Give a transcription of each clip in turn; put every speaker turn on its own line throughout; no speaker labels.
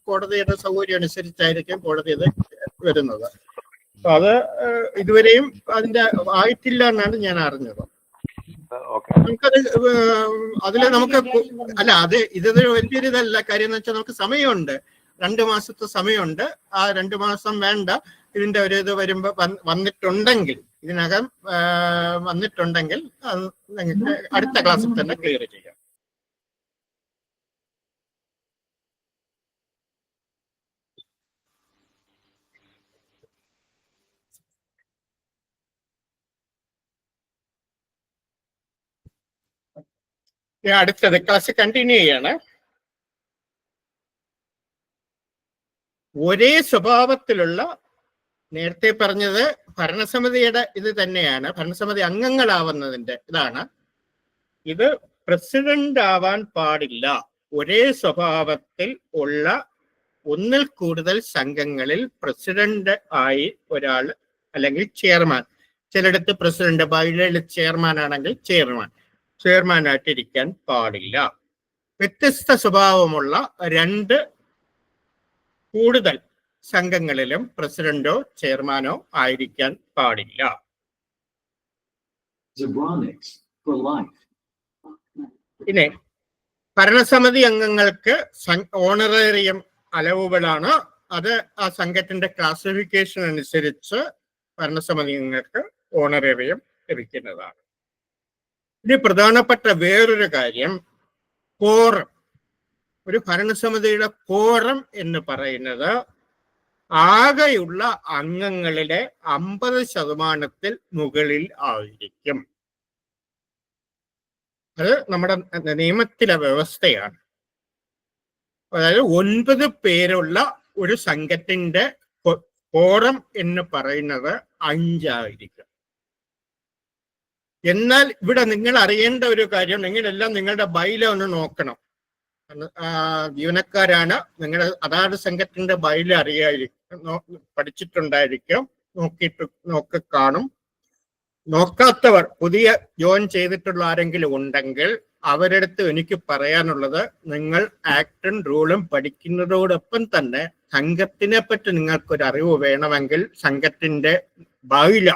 കോടതിയുടെ സൗകര്യം അനുസരിച്ചായിരിക്കും കോടതി അത് വരുന്നത്. അപ്പൊ അത് ഇതുവരെയും അതിന്റെ ആയിട്ടില്ല എന്നാണ് ഞാൻ അറിഞ്ഞത്. നമുക്കത് അതില് നമുക്ക് അല്ല, അത് ഇതൊരു വലിയൊരു ഇതല്ല. കാര്യം എന്ന് വെച്ചാൽ നമുക്ക് സമയമുണ്ട്, 2 മാസത്തെ സമയമുണ്ട്. ആ 2 മാസം വേണ്ട. ഇതിന്റെ ഒരു ഇത് വരുമ്പോ വന്നിട്ടുണ്ടെങ്കിൽ, ഇതിനകം വന്നിട്ടുണ്ടെങ്കിൽ നിങ്ങൾക്ക് അടുത്ത ക്ലാസ്സിൽ തന്നെ ക്ലിയർ ചെയ്യാം. അടുത്തത് ക്ലാസ് കണ്ടിന്യൂ ചെയ്യാണ്. ഒരേ സ്വഭാവത്തിലുള്ള, നേരത്തെ പറഞ്ഞത് ഭരണസമിതിയുടെ ഇത് തന്നെയാണ്, ഭരണസമിതി അംഗങ്ങളാവുന്നതിന്റെ ഇതാണ്. ഇത് പ്രസിഡന്റ് ആവാൻ പാടില്ല. ഒരേ സ്വഭാവത്തിൽ ഉള്ള ഒന്നിൽ കൂടുതൽ സംഘങ്ങളിൽ പ്രസിഡന്റ് ആയി ഒരാൾ അല്ലെങ്കിൽ ചെയർമാൻ, ചിലയിടത്ത് പ്രസിഡന്റ്, ബൈലയിൽ ചെയർമാൻ ആണെങ്കിൽ ചെയർമാനായിട്ട് ഇരിക്കാൻ പാടില്ല. വ്യത്യസ്ത സ്വഭാവമുള്ള 2 കൂടുതൽ സംഘങ്ങളിലും പ്രസിഡന്റോ ചെയർമാനോ ആയിരിക്കാൻ പാടില്ല. പിന്നെ ഭരണസമിതി അംഗങ്ങൾക്ക് ഓണറേറിയം അലവുകളാണ്. അത് ആ സംഘത്തിന്റെ ക്ലാസിഫിക്കേഷൻ അനുസരിച്ച് ഭരണസമിതി അംഗങ്ങൾക്ക് ഓണറേറിയം ലഭിക്കുന്നതാണ്. ഇനി പ്രധാനപ്പെട്ട വേറൊരു കാര്യം, കോറം. ഒരു ഭരണസമിതിയുടെ കോറം എന്ന് പറയുന്നത് ആകെയുള്ള അംഗങ്ങളിലെ 50% മുകളിൽ ആയിരിക്കും. അത് നമ്മുടെ നിയമത്തിലെ വ്യവസ്ഥയാണ്. അതായത് 9 പേരുള്ള ഒരു സംഘത്തിന്റെ കോറം എന്ന് പറയുന്നത് 5 ആയിരിക്കും. എന്നാൽ ഇവിടെ നിങ്ങൾ അറിയേണ്ട ഒരു കാര്യം, നിങ്ങളെല്ലാം നിങ്ങളുടെ ബൈല ഒന്ന് നോക്കണം. ജീവനക്കാരാണ്, നിങ്ങൾ അതാത് സംഘത്തിന്റെ ബൈല അറിയായിരിക്കും, പഠിച്ചിട്ടുണ്ടായിരിക്കും, നോക്കി കാണും. നോക്കാത്തവർ, പുതിയ ജോയിൻ ചെയ്തിട്ടുള്ള ആരെങ്കിലും ഉണ്ടെങ്കിൽ അവരടുത്ത് എനിക്ക് പറയാനുള്ളത്, നിങ്ങൾ ആക്ടും റൂളും പഠിക്കുന്നതോടൊപ്പം തന്നെ സംഘത്തിനെ പറ്റി നിങ്ങൾക്കൊരു അറിവ് വേണമെങ്കിൽ സംഘത്തിന്റെ ബൈല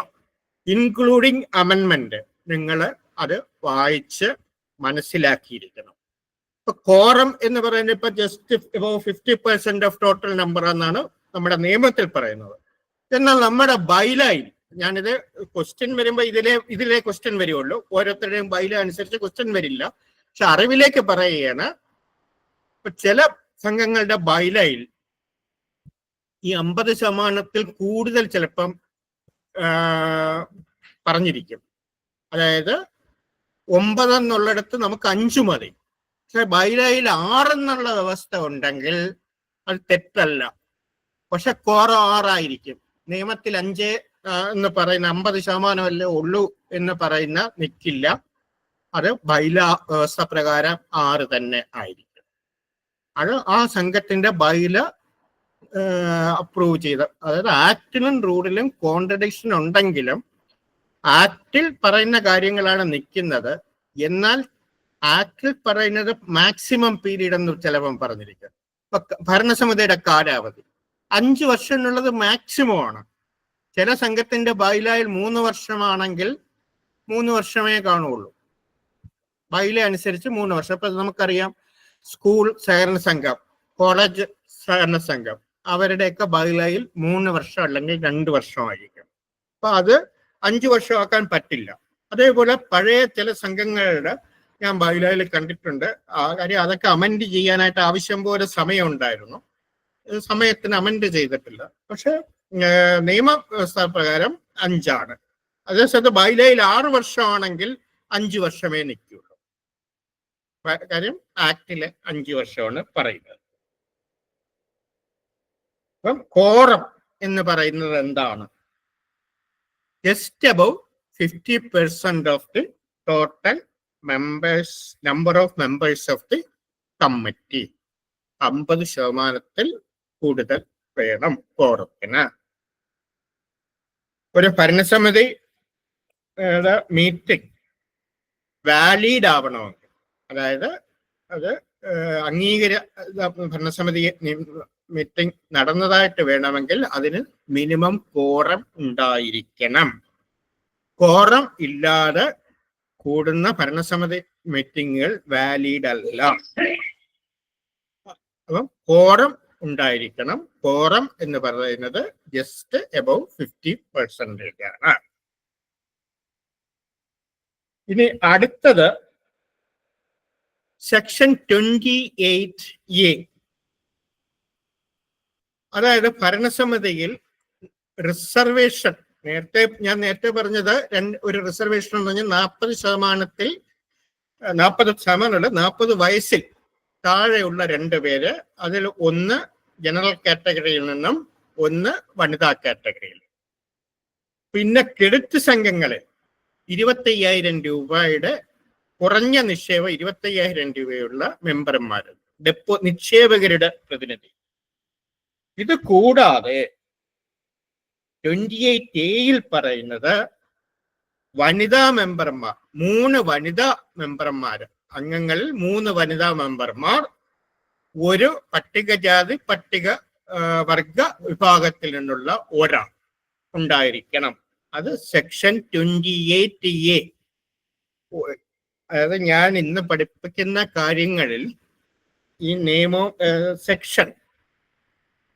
ഇൻക്ലൂഡിങ് അമെൻമെന്റ് നിങ്ങൾ അത് വായിച്ച് മനസ്സിലാക്കിയിരിക്കണം. ഇപ്പൊ കോറം എന്ന് പറയുന്നത് ഇപ്പൊ ജസ്റ്റ് 50% ഓഫ് ടോട്ടൽ നമ്പർ എന്നാണ് നമ്മുടെ നിയമത്തിൽ പറയുന്നത്. എന്നാൽ നമ്മുടെ ബൈലയിൽ, ഞാനിത് ക്വസ്റ്റ്യൻ വരുമ്പോൾ ഇതിലെ ക്വസ്റ്റ്യൻ വരുള്ളൂ, ഓരോരുത്തരുടെയും ബൈല അനുസരിച്ച് ക്വസ്റ്റ്യൻ വരില്ല. പക്ഷെ അറിവിലേക്ക് പറയുകയാണ്, ഇപ്പൊ ചില സംഘങ്ങളുടെ ബൈലയിൽ ഈ 50% കൂടുതൽ ചിലപ്പം പറഞ്ഞിരിക്കും. അതായത് 9 എന്നുള്ളിടത്ത് നമുക്ക് 5 മതി. പക്ഷെ ബൈലയിൽ 6 എന്നുള്ള വ്യവസ്ഥ ഉണ്ടെങ്കിൽ അത് തെറ്റല്ല. പക്ഷെ കോറം 6 ആയിരിക്കും. നിയമത്തിൽ 5 എന്ന് പറയുന്ന 50% അല്ലേ ഉള്ളൂ എന്ന് പറയുന്ന നിൽക്കില്ല. അത് ബൈല വ്യവസ്ഥ പ്രകാരം 6 തന്നെ ആയിരിക്കും. അത് ആ സംഘത്തിന്റെ ബൈല അപ്രൂവ് ചെയ്ത, അതായത് ആക്ടിലും റൂളിലും കോൺട്രഡിക്ഷൻ ഉണ്ടെങ്കിലും ആക്ടിൽ പറയുന്ന കാര്യങ്ങളാണ് നിൽക്കുന്നത്. എന്നാൽ ആക്ടിൽ പറയുന്നത് മാക്സിമം പീരീഡ് എന്ന് ചിലപ്പം പറഞ്ഞിരിക്കും. ഇപ്പൊ ഭരണസമിതിയുടെ കാലാവധി 5 വർഷം എന്നുള്ളത് മാക്സിമം ആണ്. ചില സംഘത്തിന്റെ ബൈലയിൽ 3 വർഷമാണെങ്കിൽ 3 വർഷമേ കാണുള്ളൂ. ബൈല അനുസരിച്ച് 3 വർഷം. ഇപ്പൊ നമുക്കറിയാം, സ്കൂൾ സഹകരണ സംഘം, കോളേജ് സഹകരണ സംഘം, അവരുടെയൊക്കെ ബൈലയിൽ 3 വർഷം അല്ലെങ്കിൽ 2 വർഷമായിരിക്കും. അപ്പൊ അത് 5 വർഷമാക്കാൻ പറ്റില്ല. അതേപോലെ പഴയ ചില സംഘങ്ങളുടെ ഞാൻ ബൈലയിൽ കണ്ടിട്ടുണ്ട്. കാര്യം അതൊക്കെ അമെൻഡ് ചെയ്യാനായിട്ട് ആവശ്യം പോലെ സമയം ഉണ്ടായിരുന്നു. സമയത്തിന് അമെൻഡ് ചെയ്തിട്ടില്ല. പക്ഷെ നിയമവ്യവസ്ഥ പ്രകാരം 5 ആണ്. അതേസമയത്ത് ബൈലയിൽ 6 വർഷമാണെങ്കിൽ 5 വർഷമേ നിൽക്കുള്ളൂ. കാര്യം ആക്ടിലെ 5 വർഷമാണ് പറയുന്നത്. അപ്പം കോറം എന്ന് പറയുന്നത് എന്താണ്? Just above 50% of the total number of members of the committee. 50% കൂടുതൽ വേണം കോറത്തിന്. ഒരു ഭരണസമിതി മീറ്റിംഗ് വാലിഡ് ആവണമെങ്കിൽ, അതായത് അത് ഭരണസമിതി മീറ്റിംഗ് നടന്നതായിട്ട് വേണമെങ്കിൽ അതിന് മിനിമം കോറം ഉണ്ടായിരിക്കണം. കോറം ഇല്ലാതെ കൂടുന്ന ഭരണസമിതി മീറ്റിങ്ങുകൾ വാലിഡ് അല്ല. അപ്പം കോറം ഉണ്ടായിരിക്കണം. കോറം എന്ന് പറയുന്നത് ജസ്റ്റ് എബവ് 50% ആണ്. ഇനി അടുത്തത് സെക്ഷൻ 28A. അതായത് ഭരണസമിതിയിൽ റിസർവേഷൻ, ഞാൻ നേരത്തെ പറഞ്ഞത് ഒരു റിസർവേഷൻ എന്ന് പറഞ്ഞാൽ 40% വയസ്സിൽ താഴെയുള്ള 2 പേര്, അതിൽ ഒന്ന് ജനറൽ കാറ്റഗറിയിൽ നിന്നും ഒന്ന് വനിതാ കാറ്റഗറിയിൽ. പിന്നെ ക്രെഡിറ്റ് സംഘങ്ങളിൽ 25,000 രൂപയുടെ കുറഞ്ഞ നിക്ഷേപം 25,000 രൂപയുള്ള മെമ്പർമാർ, നിക്ഷേപകരുടെ പ്രതിനിധി. ഇത് കൂടാതെ 28A പറയുന്നത് വനിതാ മെമ്പർമാർ, 3 വനിതാ മെമ്പർമാർ, അംഗങ്ങളിൽ 3 വനിതാ മെമ്പർമാർ ഒരു പട്ടികജാതി പട്ടിക വർഗ വിഭാഗത്തിൽ നിന്നുള്ള ഒരാൾ ഉണ്ടായിരിക്കണം. അത് സെക്ഷൻ 28A. അതായത് ഞാൻ ഇന്ന് പഠിപ്പിക്കുന്ന കാര്യങ്ങളിൽ ഈ നിയമം സെക്ഷൻ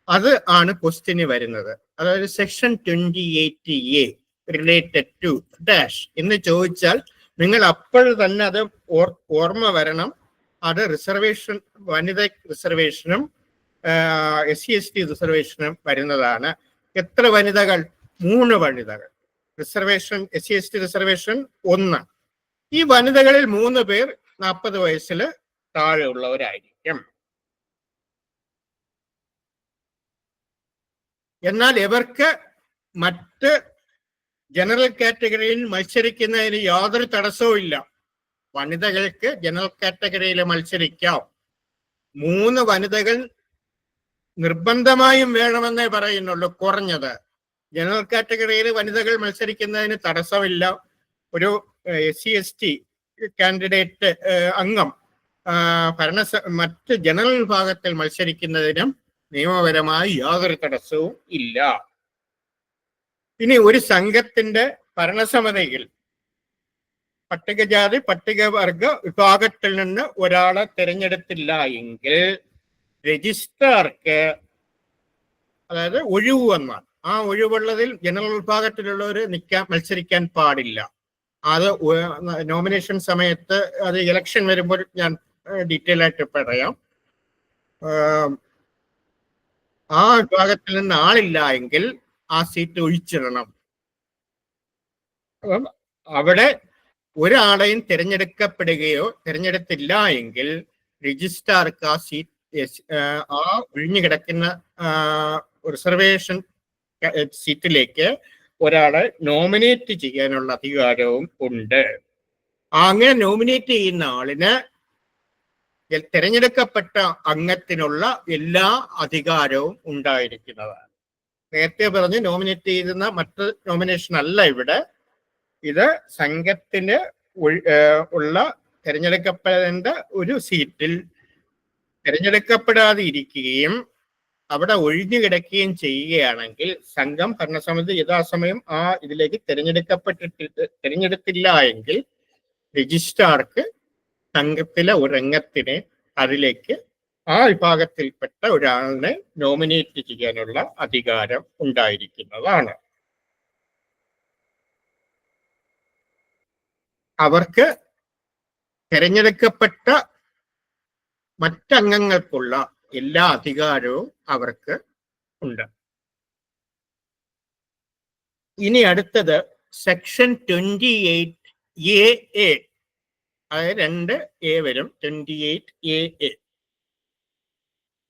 അത് ആണ് ക്വസ്റ്റ്യന് വരുന്നത്. അതായത് section 28A related to dash എന്ന് ചോദിച്ചാൽ നിങ്ങൾ അപ്പോൾ തന്നെ അത് ഓർമ്മ വരണം. അത് റിസർവേഷൻ, വനിത റിസർവേഷനും SC/ST റിസർവേഷനും വരുന്നതാണ്. എത്ര വനിതകൾ? 3 വനിതകൾ. Reservation SC/ST reservation 1. ഈ വനിതകളിൽ 3 പേർ 40 വയസ്സിൽ താഴെയുള്ളവരായിരിക്കും. എന്നാൽ ഇവർക്ക് മറ്റ് ജനറൽ കാറ്റഗറിയിൽ മത്സരിക്കുന്നതിന് യാതൊരു തടസ്സവും ഇല്ല. വനിതകൾക്ക് ജനറൽ കാറ്റഗറിയിൽ മത്സരിക്കാം. 3 വനിതകൾ നിർബന്ധമായും വേണമെന്നേ പറയുന്നുള്ളൂ. കുറഞ്ഞത് ജനറൽ കാറ്റഗറിയിൽ വനിതകൾ മത്സരിക്കുന്നതിന് തടസ്സമില്ല. ഒരു SC/ST കാൻഡിഡേറ്റ് അംഗം മറ്റ് ജനറൽ വിഭാഗത്തിൽ മത്സരിക്കുന്നതിനും നിയമപരമായി യാതൊരു തടസ്സവും ഇല്ല. ഇനി ഒരു സംഘത്തിന്റെ ഭരണസമിതിയിൽ പട്ടികജാതി പട്ടികവർഗ വിഭാഗത്തിൽ നിന്ന് ഒരാളെ തിരഞ്ഞെടുത്തില്ല എങ്കിൽ രജിസ്ട്രാർക്ക്, അതായത് ഒഴിവ് വന്നാൽ, ആ ഒഴിവുള്ളതിൽ ജനറൽ വിഭാഗത്തിലുള്ളവർ മത്സരിക്കാൻ പാടില്ല. അത് നോമിനേഷൻ സമയത്ത്, അത് ഇലക്ഷൻ വരുമ്പോൾ ഞാൻ ഡീറ്റെയിൽ ആയിട്ട് പറയാം. ആ വിഭാഗത്തിൽ നിന്ന് ആളില്ല എങ്കിൽ ആ സീറ്റ് ഒഴിച്ചിടണം. അപ്പം അവിടെ ഒരാളെയും തിരഞ്ഞെടുത്തില്ല എങ്കിൽ രജിസ്ട്രാർക്ക് ആ സീറ്റ്, ആ ഒഴിഞ്ഞു കിടക്കുന്ന റിസർവേഷൻ സീറ്റിലേക്ക് ഒരാളെ നോമിനേറ്റ് ചെയ്യാനുള്ള അധികാരവും ഉണ്ട്. അങ്ങനെ നോമിനേറ്റ് ചെയ്യുന്ന ആളിന് തിരഞ്ഞെടുക്കപ്പെട്ട അംഗത്തിനുള്ള എല്ലാ അധികാരവും ഉണ്ടായിരിക്കുന്നതാണ്. നേരത്തെ പറഞ്ഞ് നോമിനേറ്റ് ചെയ്യുന്ന മറ്റ് നോമിനേഷൻ അല്ല ഇവിടെ. ഇത് സംഘത്തിന് ഉള്ള തിരഞ്ഞെടുക്കപ്പെടേണ്ട ഒരു സീറ്റിൽ തിരഞ്ഞെടുക്കപ്പെടാതെ ഇരിക്കുകയും അവിടെ ഒഴിഞ്ഞു കിടക്കുകയും ചെയ്യുകയാണെങ്കിൽ സംഘം ഭരണസമിതി യഥാസമയം ആ ഇതിലേക്ക് തിരഞ്ഞെടുത്തില്ല എങ്കിൽ രജിസ്ട്രാർക്ക് സംഘത്തിലെ ഒരംഗത്തിനെ അതിലേക്ക് ആ വിഭാഗത്തിൽപ്പെട്ട ഒരാളിനെ നോമിനേറ്റ് ചെയ്യാനുള്ള അധികാരം ഉണ്ടായിരിക്കുന്നതാണ്. അവർക്ക് തിരഞ്ഞെടുക്കപ്പെട്ട മറ്റംഗങ്ങൾക്കുള്ള എല്ലാ അധികാരവും അവർക്ക് ഉണ്ട്. ഇനി അടുത്തത് സെക്ഷൻ 28AA, അതായത് 2A വരും. 28AA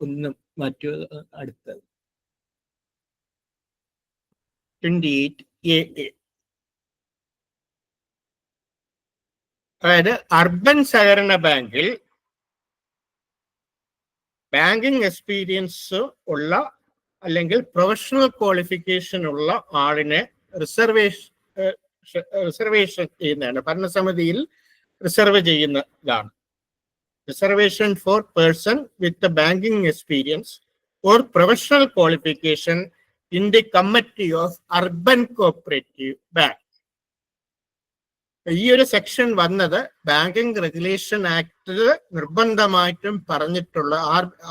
ഒന്നും മറ്റു അടുത്തത് 28AA, അതായത് അർബൻ സഹകരണ ബാങ്കിൽ ബാങ്കിങ് എക്സ്പീരിയൻസ് ഉള്ള അല്ലെങ്കിൽ പ്രൊഫഷണൽ ക്വാളിഫിക്കേഷൻ ഉള്ള ആളിനെ റിസർവേഷൻ ചെയ്യുന്നതാണ്. ഭരണസമിതിയിൽ റിസർവ് ചെയ്യുന്നതാണ്. Reservation four person with banking experience or professional qualification in the Committee of Urban Cooperative Bank. ഈ ഒരു സെക്ഷൻ വന്നത് ബാങ്കിങ് റെഗുലേഷൻ ആക്ടിൽ നിർബന്ധമായിട്ടും പറഞ്ഞിട്ടുള്ള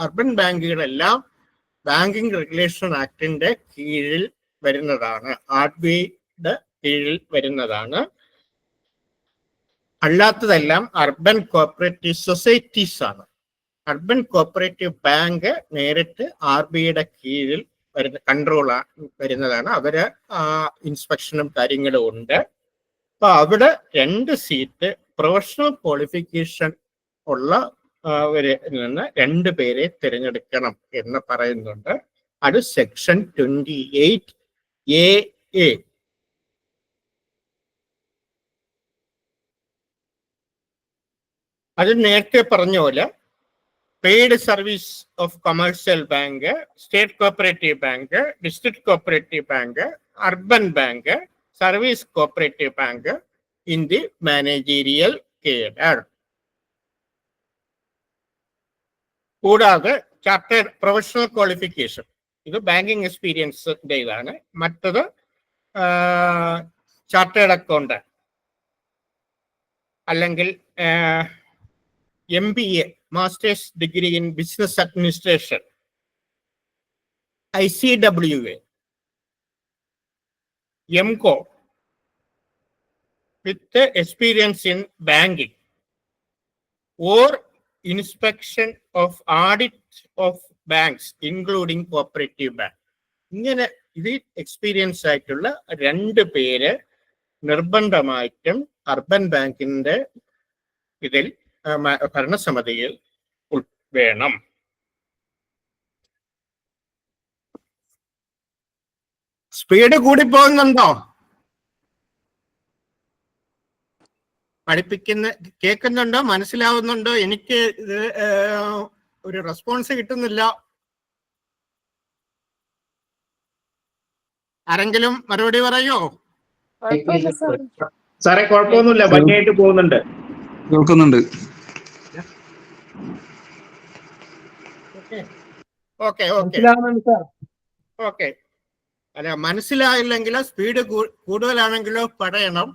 അർബൻ ബാങ്കുകളെല്ലാം ബാങ്കിങ് റെഗുലേഷൻ ആക്ടിന്റെ കീഴിൽ വരുന്നതാണ്, RBIയുടെ കീഴിൽ വരുന്നതാണ്. അല്ലാത്തതെല്ലാം അർബൻ കോപ്പറേറ്റീവ് സൊസൈറ്റീസ് ആണ്. അർബൻ കോപ്പറേറ്റീവ് ബാങ്ക് നേരിട്ട് RBIയുടെ കീഴിൽ വരുന്ന കൺട്രോൾ വരുന്നതാണ്. അവര് ഇൻസ്പെക്ഷനും കാര്യങ്ങളും ഉണ്ട്. അപ്പൊ അവിടെ 2 സീറ്റ് പ്രൊഫഷണൽ ക്വാളിഫിക്കേഷൻ ഉള്ളവരിൽ നിന്ന് 2 പേരെ തിരഞ്ഞെടുക്കണം എന്ന് പറയുന്നുണ്ട്. അത് സെക്ഷൻ 28A. അത് നേരത്തെ പറഞ്ഞ പോലെ paid service of commercial bank, state cooperative bank, district cooperative bank, urban bank, service cooperative bank in the managerial cadre. കൂടാതെ ചാർട്ടേഡ് പ്രൊഫഷണൽ ക്വാളിഫിക്കേഷൻ, ഇത് ബാങ്കിങ് എക്സ്പീരിയൻസിന്റെ ഇതാണ്. മറ്റത് ചാർട്ടേഡ് അക്കൗണ്ട് അല്ലെങ്കിൽ MBA, masters degree in business administration, ICWA, MCO with experience in banking or inspection of audit of banks including cooperative bank. ഇങ്ങനെ ഇത് experience ആയിട്ടുള്ള 2 പേര് നിർബന്ധമായിട്ടും അർബൻ ബാങ്കിന്റെ ഇതിൽ ഭരണസമിതിയിൽ വേണം. സ്പീഡ് കൂടി പോകുന്നുണ്ടോ? കേൾക്കുന്നുണ്ടോ? മനസ്സിലാവുന്നുണ്ടോ? എനിക്ക് ഇത് ഒരു റെസ്പോൺസ് കിട്ടുന്നില്ല. ആരെങ്കിലും മറുപടി പറയോ?
സാറേ കുഴപ്പമൊന്നുമില്ല, ഭംഗിയായിട്ട് പോകുന്നുണ്ട്, കേൾക്കുന്നുണ്ട്.
ഓക്കെ. അല്ല, മനസ്സിലായില്ലെങ്കിലോ സ്പീഡ് കൂടുതലാണെങ്കിലോ പറയണം.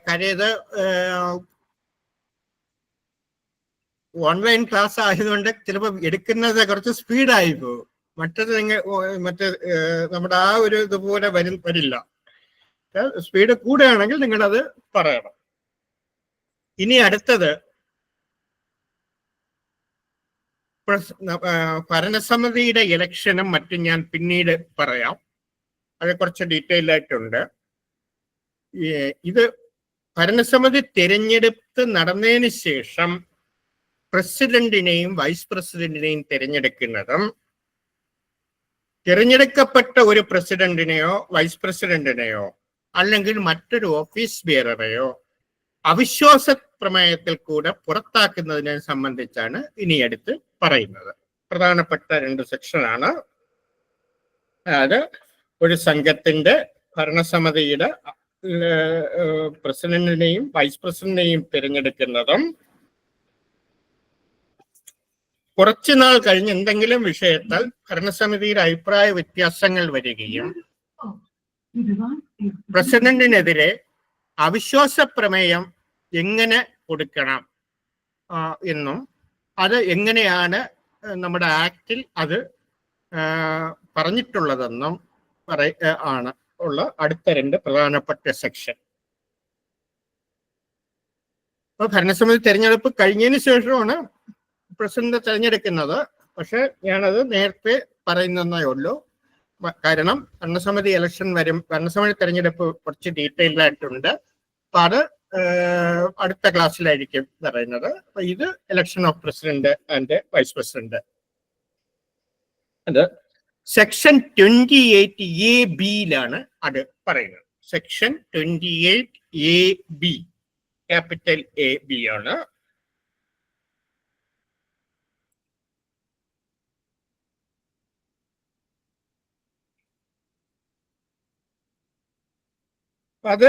കാര്യം ഇത് ഓൺലൈൻ ക്ലാസ് ആയതുകൊണ്ട് ചിലപ്പോൾ എടുക്കുന്നത് കുറച്ച് സ്പീഡായി പോകും. മറ്റത് നമ്മുടെ ആ ഒരു ഇതുപോലെ വരില്ല. സ്പീഡ് കൂടുകയാണെങ്കിൽ നിങ്ങളത് പറയണം. ഇനി അടുത്തത് ഭരണസമിതിയുടെ ഇലക്ഷനും മറ്റും ഞാൻ പിന്നീട് പറയാം. അത് കുറച്ച് ഡീറ്റെയിൽ ആയിട്ടുണ്ട്. ഇത് ഭരണസമിതി തിരഞ്ഞെടുപ്പ് നടന്നതിന് ശേഷം പ്രസിഡന്റിനെയും വൈസ് പ്രസിഡന്റിനെയും തിരഞ്ഞെടുക്കുന്നതും തിരഞ്ഞെടുക്കപ്പെട്ട ഒരു പ്രസിഡന്റിനെയോ വൈസ് പ്രസിഡന്റിനെയോ അല്ലെങ്കിൽ മറ്റൊരു ഓഫീസ് ബിയററെയോ അവിശ്വാസ പ്രമേയത്തിൽ കൂടെ പുറത്താക്കുന്നതിനെ സംബന്ധിച്ചാണ് ഇനി അടുത്ത് പറയുന്നത്. പ്രധാനപ്പെട്ട 2 സെക്ഷനാണ്. അതായത് ഒരു സംഘത്തിന്റെ ഭരണസമിതിയുടെ പ്രസിഡന്റിനെയും വൈസ് പ്രസിഡന്റിനെയും തിരഞ്ഞെടുക്കുന്നതും കുറച്ചുനാൾ കഴിഞ്ഞ് എന്തെങ്കിലും വിഷയത്താൽ ഭരണസമിതിയുടെ അഭിപ്രായ വ്യത്യാസങ്ങൾ വരികയും പ്രസിഡന്റിനെതിരെ അവിശ്വാസ പ്രമേയം എങ്ങനെ കൊടുക്കണം എന്നും അത് എങ്ങനെയാണ് നമ്മുടെ ആക്ടിൽ അത് പറഞ്ഞിട്ടുള്ളതെന്നും ആണ് ഉള്ള അടുത്ത 2 പ്രധാനപ്പെട്ട സെക്ഷൻ. അപ്പൊ ഭരണസമിതി തെരഞ്ഞെടുപ്പ് കഴിഞ്ഞതിന് ശേഷമാണ് പ്രസിഡന്റ് തെരഞ്ഞെടുക്കുന്നത്. പക്ഷെ ഞാനത് നേരത്തെ പറയുന്നതേ ഉള്ളൂ. കാരണം ഭരണസമിതി ഇലക്ഷൻ വരും, ഭരണസമിതി തെരഞ്ഞെടുപ്പ് കുറച്ച് ഡീറ്റെയിൽഡ് ആയിട്ടുണ്ട്. അപ്പൊ അത് അടുത്ത ക്ലാസ്സിലായിരിക്കും പറയുന്നത്. അപ്പൊ ഇത് election of president and vice president. അത് സെക്ഷൻ 28AB അത് പറയുന്നത്. സെക്ഷൻ 28AB, ക്യാപിറ്റൽ AB ആണ്. അത്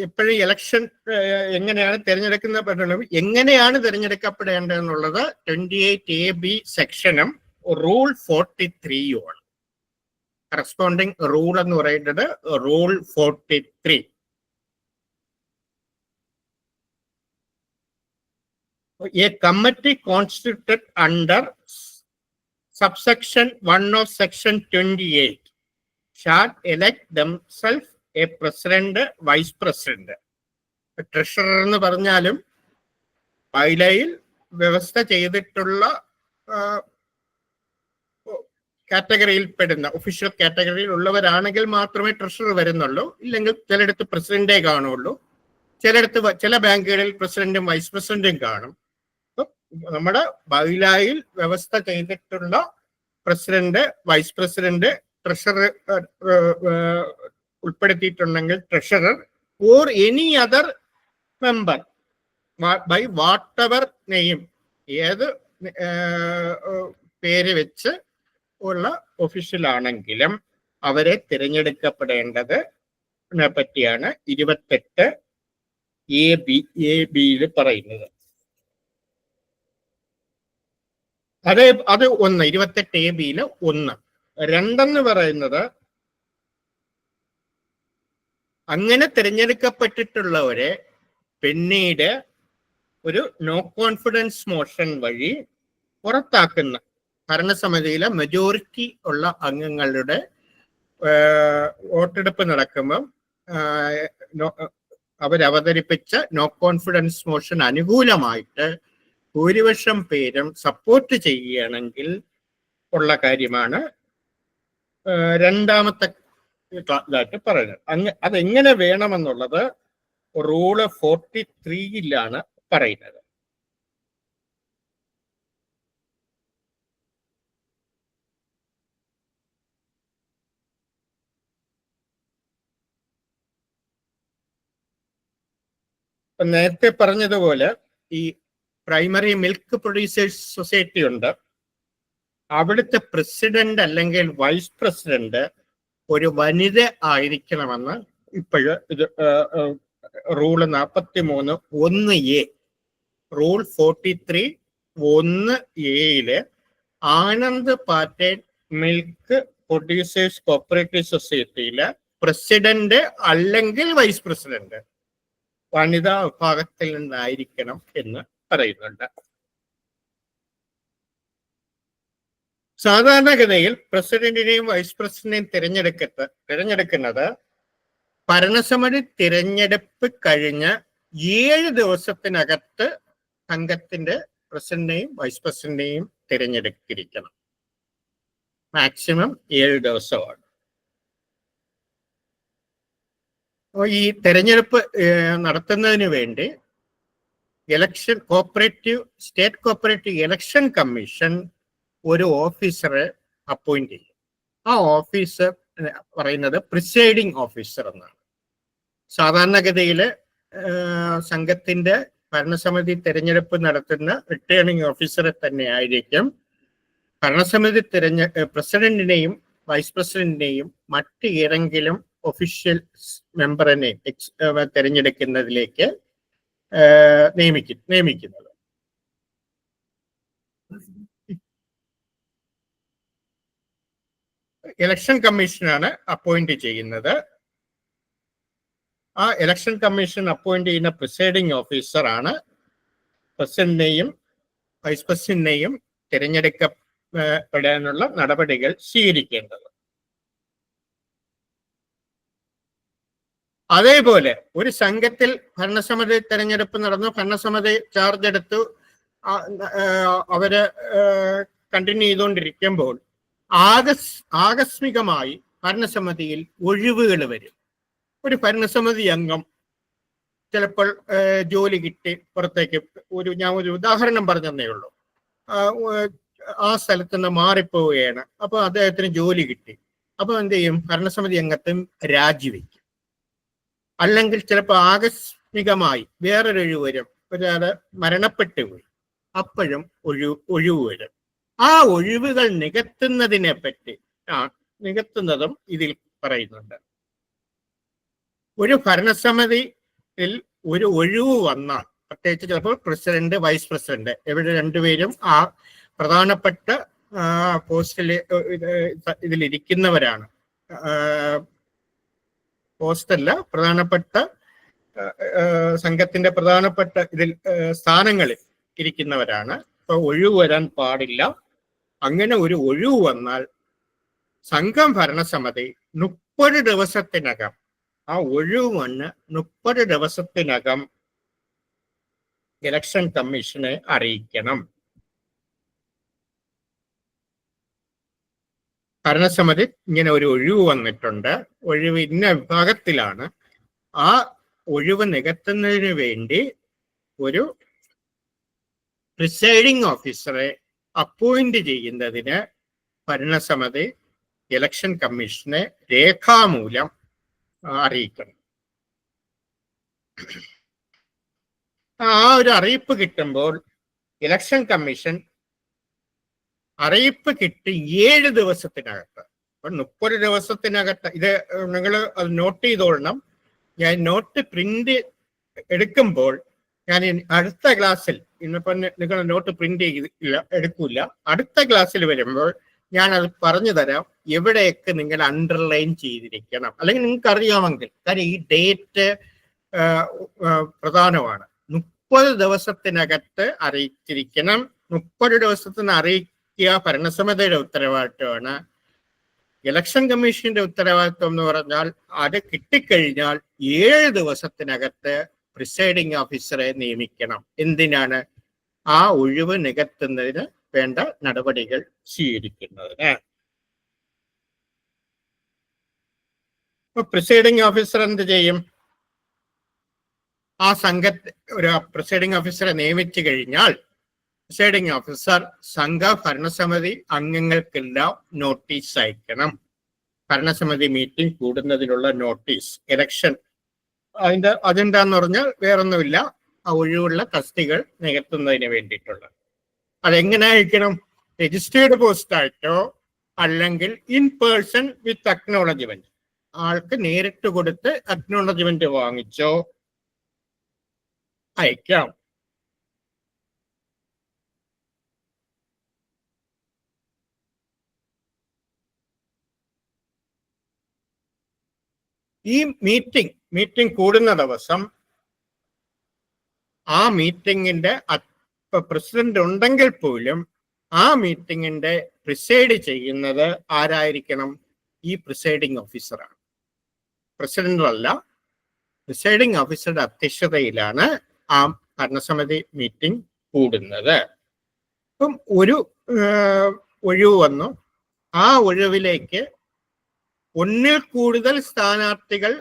എപ്പോഴും ഇലക്ഷൻ എങ്ങനെയാണ് തിരഞ്ഞെടുക്കപ്പെടേണ്ടത്, എങ്ങനെയാണ് തിരഞ്ഞെടുക്കപ്പെടേണ്ടതെന്നുള്ളത് 28AB സെക്ഷനും റൂൾ 43 ആണ്. കറസ്പോണ്ടിങ് റൂൾ എന്ന് പറയുന്നത് rule 43. A committee constituted under subsection 1 of section 28 shall elect themselves a president, vice president. Treasurer എന്ന് പറഞ്ഞാലും ബൈലയിൽ വ്യവസ്ഥ ചെയ്തിട്ടുള്ള കാറ്റഗറിയിൽ പെടുന്ന ഒഫീഷ്യൽ കാറ്റഗറിയിൽ ഉള്ളവരാണെങ്കിൽ മാത്രമേ ട്രഷറർ വരുന്നുള്ളൂ. ഇല്ലെങ്കിൽ ചിലയിടത്ത് പ്രസിഡന്റേ കാണുള്ളൂ, ചിലയിടത്ത് ചില ബാങ്കുകളിൽ പ്രസിഡന്റും വൈസ് പ്രസിഡന്റും കാണും. നമ്മുടെ ബൈലായിൽ വ്യവസ്ഥ ചെയ്തിട്ടുള്ള പ്രസിഡന്റ്, വൈസ് പ്രസിഡന്റ്, ട്രഷറർ ഉൾപ്പെടുത്തിയിട്ടുണ്ടെങ്കിൽ treasurer or any other member by whatever name, ഏത് പേര് വെച്ച് ഉള്ള ഒഫീഷ്യൽ ആണെങ്കിലും അവരെ തിരഞ്ഞെടുക്കപ്പെടേണ്ടത് പറ്റിയാണ് 28 AB പറയുന്നത്. അത് 28 AB 1. 2 പറയുന്നത് അങ്ങനെ തിരഞ്ഞെടുക്കപ്പെട്ടിട്ടുള്ളവരെ പിന്നീട് ഒരു നോ കോൺഫിഡൻസ് മോഷൻ വഴി പുറത്താക്കുന്ന, ഭരണസമിതിയിലെ മെജോറിറ്റി ഉള്ള അംഗങ്ങളുടെ വോട്ടെടുപ്പ് നടക്കുമ്പം അവരവതരിപ്പിച്ച നോ കോൺഫിഡൻസ് മോഷൻ അനുകൂലമായിട്ട് ഭൂരിപക്ഷം പേരും സപ്പോർട്ട് ചെയ്യുകയാണെങ്കിൽ ഉള്ള കാര്യമാണ് രണ്ടാമത്തെ ഇതായിട്ട് പറയുന്നത്. അതെങ്ങനെ വേണമെന്നുള്ളത് റൂള് 43 പറയുന്നത്. നേരത്തെ പറഞ്ഞതുപോലെ ഈ പ്രൈമറി മിൽക്ക് പ്രൊഡ്യൂസേഴ്സ് സൊസൈറ്റി ഉണ്ട്. അവിടുത്തെ പ്രസിഡന്റ് അല്ലെങ്കിൽ വൈസ് പ്രസിഡന്റ് ഒരു വനിത ആയിരിക്കണമെന്ന് ഇപ്പോഴ് ഇത് rule 43(1)A, rule 43 1A Anand pattern milk producers cooperative സൊസൈറ്റിയിലെ പ്രസിഡന്റ് അല്ലെങ്കിൽ വൈസ് പ്രസിഡന്റ് വനിതാ വിഭാഗത്തിൽ നിന്നായിരിക്കണം എന്ന് പറയുന്നുണ്ട്. സാധാരണഗതിയിൽ പ്രസിഡന്റിനെയും വൈസ് പ്രസിഡന്റിനെയും തിരഞ്ഞെടുക്കുന്നത് ഭരണസമിതി തിരഞ്ഞെടുപ്പ് കഴിഞ്ഞ് 7 ദിവസത്തിനകത്ത് സംഘത്തിന്റെ പ്രസിഡന്റിനെയും വൈസ് പ്രസിഡന്റിനെയും തിരഞ്ഞെടുത്തിരിക്കണം. മാക്സിമം 7 ദിവസമാണ്. ഈ തെരഞ്ഞെടുപ്പ് നടത്തുന്നതിന് വേണ്ടി സ്റ്റേറ്റ് കോപ്പറേറ്റീവ് ഇലക്ഷൻ കമ്മീഷൻ ഒരു ഓഫീസറെ അപ്പോയിന്റ് ചെയ്യും. ആ ഓഫീസർ പറയുന്നത് പ്രിസൈഡിങ് ഓഫീസർ എന്നാണ്. സാധാരണഗതിയിൽ സംഘത്തിന്റെ ഭരണസമിതി തെരഞ്ഞെടുപ്പ് നടത്തുന്ന റിട്ടേണിംഗ് ഓഫീസറെ തന്നെ ആയിരിക്കും ഭരണസമിതി പ്രസിഡന്റിനെയും വൈസ് പ്രസിഡന്റിനെയും മറ്റ് ഏതെങ്കിലും ഒഫീഷ്യൽ മെമ്പറിനെ തിരഞ്ഞെടുക്കുന്നതിലേക്ക് നിയമിക്കുന്നത്. ഇലക്ഷൻ കമ്മീഷനാണ് അപ്പോയിന്റ് ചെയ്യുന്നത്. ആ ഇലക്ഷൻ കമ്മീഷൻ അപ്പോയിന്റ് ചെയ്യുന്ന പ്രിസൈഡിംഗ് ഓഫീസറാണ് പ്രസിഡന്റിനെയും വൈസ് പ്രസിഡന്റിനെയും തിരഞ്ഞെടുക്കപ്പെടാനുള്ള നടപടികൾ സ്വീകരിക്കേണ്ടത്. അതേപോലെ ഒരു സംഘത്തിൽ ഭരണസമിതി തെരഞ്ഞെടുപ്പ് നടന്നു, ഭരണസമിതി ചാർജ് എടുത്തു, അവര് കണ്ടിന്യൂ ചെയ്തുകൊണ്ടിരിക്കുമ്പോൾ ആകസ്മികമായി ഭരണസമിതിയിൽ ഒഴിവുകൾ വരും. ഒരു ഭരണസമിതി അംഗം ചിലപ്പോൾ ജോലി കിട്ടി പുറത്തേക്ക്, ഞാൻ ഒരു ഉദാഹരണം പറഞ്ഞതേ ഉള്ളൂ, ആ സ്ഥലത്ത് നിന്ന് മാറിപ്പോവുകയാണ്. അപ്പൊ അദ്ദേഹത്തിന് ജോലി കിട്ടി. അപ്പൊ എന്ത് ചെയ്യും? ഭരണസമിതി അംഗത്വം രാജിവെക്കും. അല്ലെങ്കിൽ ചിലപ്പോൾ ആകസ്മികമായി വേറൊരു ഒഴിവ് വരും, ഒരാള് മരണപ്പെട്ടു പോയി, അപ്പോഴും ഒഴിവ് വരും. ആ ഒഴിവുകൾ നികത്തുന്നതിനെ പറ്റി നികത്തുന്നതും ഇതിൽ പറയുന്നുണ്ട്. ഒരു ഭരണസമിതിയിൽ ഒരു ഒഴിവ് വന്നാൽ, പ്രത്യേകിച്ച് ചിലപ്പോൾ പ്രസിഡന്റ് വൈസ് പ്രസിഡന്റ്, ഇവർ രണ്ടുപേരും ആ പ്രധാനപ്പെട്ട പോസ്റ്റിൽ ഇതിലിരിക്കുന്നവരാണ്. പോസ്റ്റല്ല, പ്രധാനപ്പെട്ട സംഘത്തിന്റെ പ്രധാനപ്പെട്ട ഇതിൽ സ്ഥാനങ്ങളിൽ ഇരിക്കുന്നവരാണ്. ഇപ്പൊ ഒഴിവ് വരാൻ പാടില്ല. അങ്ങനെ ഒരു ഒഴിവ് വന്നാൽ സംഘം ഭരണസമിതി 30 ദിവസത്തിനകം, ആ ഒഴിവ് വന്ന് 30 ദിവസത്തിനകം ഇലക്ഷൻ കമ്മീഷനെ അറിയിക്കണം. ഭരണസമിതി ഇങ്ങനെ ഒരു ഒഴിവ് വന്നിട്ടുണ്ട്, ഒഴിവ് ഇന്ന വിഭാഗത്തിലാണ്, ആ ഒഴിവ് നികത്തുന്നതിന് വേണ്ടി ഒരു പ്രിസൈഡിംഗ് ഓഫീസറെ അപ്പോയിന്റ് ചെയ്യുന്നതിന് ഭരണസമിതി ഇലക്ഷൻ കമ്മീഷനെ രേഖാമൂലം അറിയിക്കണം. ആ ഒരു അറിയിപ്പ് കിട്ടുമ്പോൾ ഇലക്ഷൻ കമ്മീഷൻ അറിയിപ്പ് കിട്ടി 7 ദിവസത്തിനകത്ത്, അപ്പൊ 30 ദിവസത്തിനകത്ത്, ഇത് നിങ്ങൾ അത് നോട്ട് ചെയ്തോളണം. ഞാൻ നോട്ട് പ്രിന്റ് എടുക്കുമ്പോൾ ഞാൻ അടുത്ത ക്ലാസ്സിൽ, ഇന്നിപ്പോ നിങ്ങൾ നോട്ട് പ്രിന്റ് എടുക്കൂല, അടുത്ത ക്ലാസ്സിൽ വരുമ്പോൾ ഞാൻ അത് പറഞ്ഞു തരാം എവിടെയൊക്കെ നിങ്ങൾ അണ്ടർലൈൻ ചെയ്തിരിക്കണം. അല്ലെങ്കിൽ നിങ്ങൾക്ക് അറിയാമെങ്കിൽ, കാര്യം ഈ ഡേറ്റ് പ്രധാനമാണ്. 30 ദിവസത്തിനകത്ത് അറിയിച്ചിരിക്കണം. 30 ദിവസത്തിന് അറിയിക്കുക ഭരണസമിതിയുടെ ഉത്തരവാദിത്വമാണ്. ഇലക്ഷൻ കമ്മീഷന്റെ ഉത്തരവാദിത്വം എന്ന് പറഞ്ഞാൽ അത് കിട്ടിക്കഴിഞ്ഞാൽ 7 ദിവസത്തിനകത്ത് പ്രിസൈഡിംഗ് ഓഫീസറെ നിയമിക്കണം. എന്തിനാണ്? ആ ഒഴിവ് നികത്തുന്നതിന് വേണ്ട നടപടികൾ സ്വീകരിക്കുന്നതിന്. പ്രിസൈഡിംഗ് ഓഫീസർ എന്ത് ചെയ്യും? ആ സംഘത്തെ ഒരു പ്രിസൈഡിംഗ് ഓഫീസറെ നിയമിച്ചു കഴിഞ്ഞാൽ പ്രിസൈഡിംഗ് ഓഫീസർ സംഘ ഭരണസമിതി അംഗങ്ങൾക്കെല്ലാം നോട്ടീസ് അയക്കണം. ഭരണസമിതി മീറ്റിംഗ് കൂടുന്നതിനുള്ള നോട്ടീസ്. ഇലക്ഷൻ അതിന്റെ അജണ്ട എന്ന് പറഞ്ഞാൽ വേറൊന്നുമില്ല, ആ ഒഴിവുള്ള തസ്തികൾ നികത്തുന്നതിന് വേണ്ടിയിട്ടുള്ള. അതെങ്ങനെ അയക്കണം? രജിസ്റ്റേർഡ് പോസ്റ്റ് ആയിട്ടോ അല്ലെങ്കിൽ ഇൻ പേഴ്സൺ വിത്ത് അക്നോളജ്മെന്റ്, ആൾക്ക് നേരിട്ട് കൊടുത്ത് അക്നോളജ്മെന്റ് വാങ്ങിച്ചോ അയക്കാം. ഈ മീറ്റിംഗ് കൂടുന്ന ദിവസം ആ മീറ്റിംഗിന്റെ പ്രസിഡന്റ് ഉണ്ടെങ്കിൽ പോലും ആ മീറ്റിംഗിന്റെ പ്രിസൈഡ് ചെയ്യുന്നത് ആരായിരിക്കണം? ഈ പ്രിസൈഡിംഗ് ഓഫീസറാണ്. പ്രസിഡന്റ് അല്ല, പ്രിസൈഡിംഗ് ഓഫീസറുടെ അധ്യക്ഷതയിലാണ് ആ ഭരണസമിതി മീറ്റിംഗ് കൂടുന്നത്. അപ്പം ഒരു ഒഴിവ് വന്നു, ആ ഒഴിവിലേക്ക് ഒന്നിൽ കൂടുതൽ സ്ഥാനാർത്ഥികൾ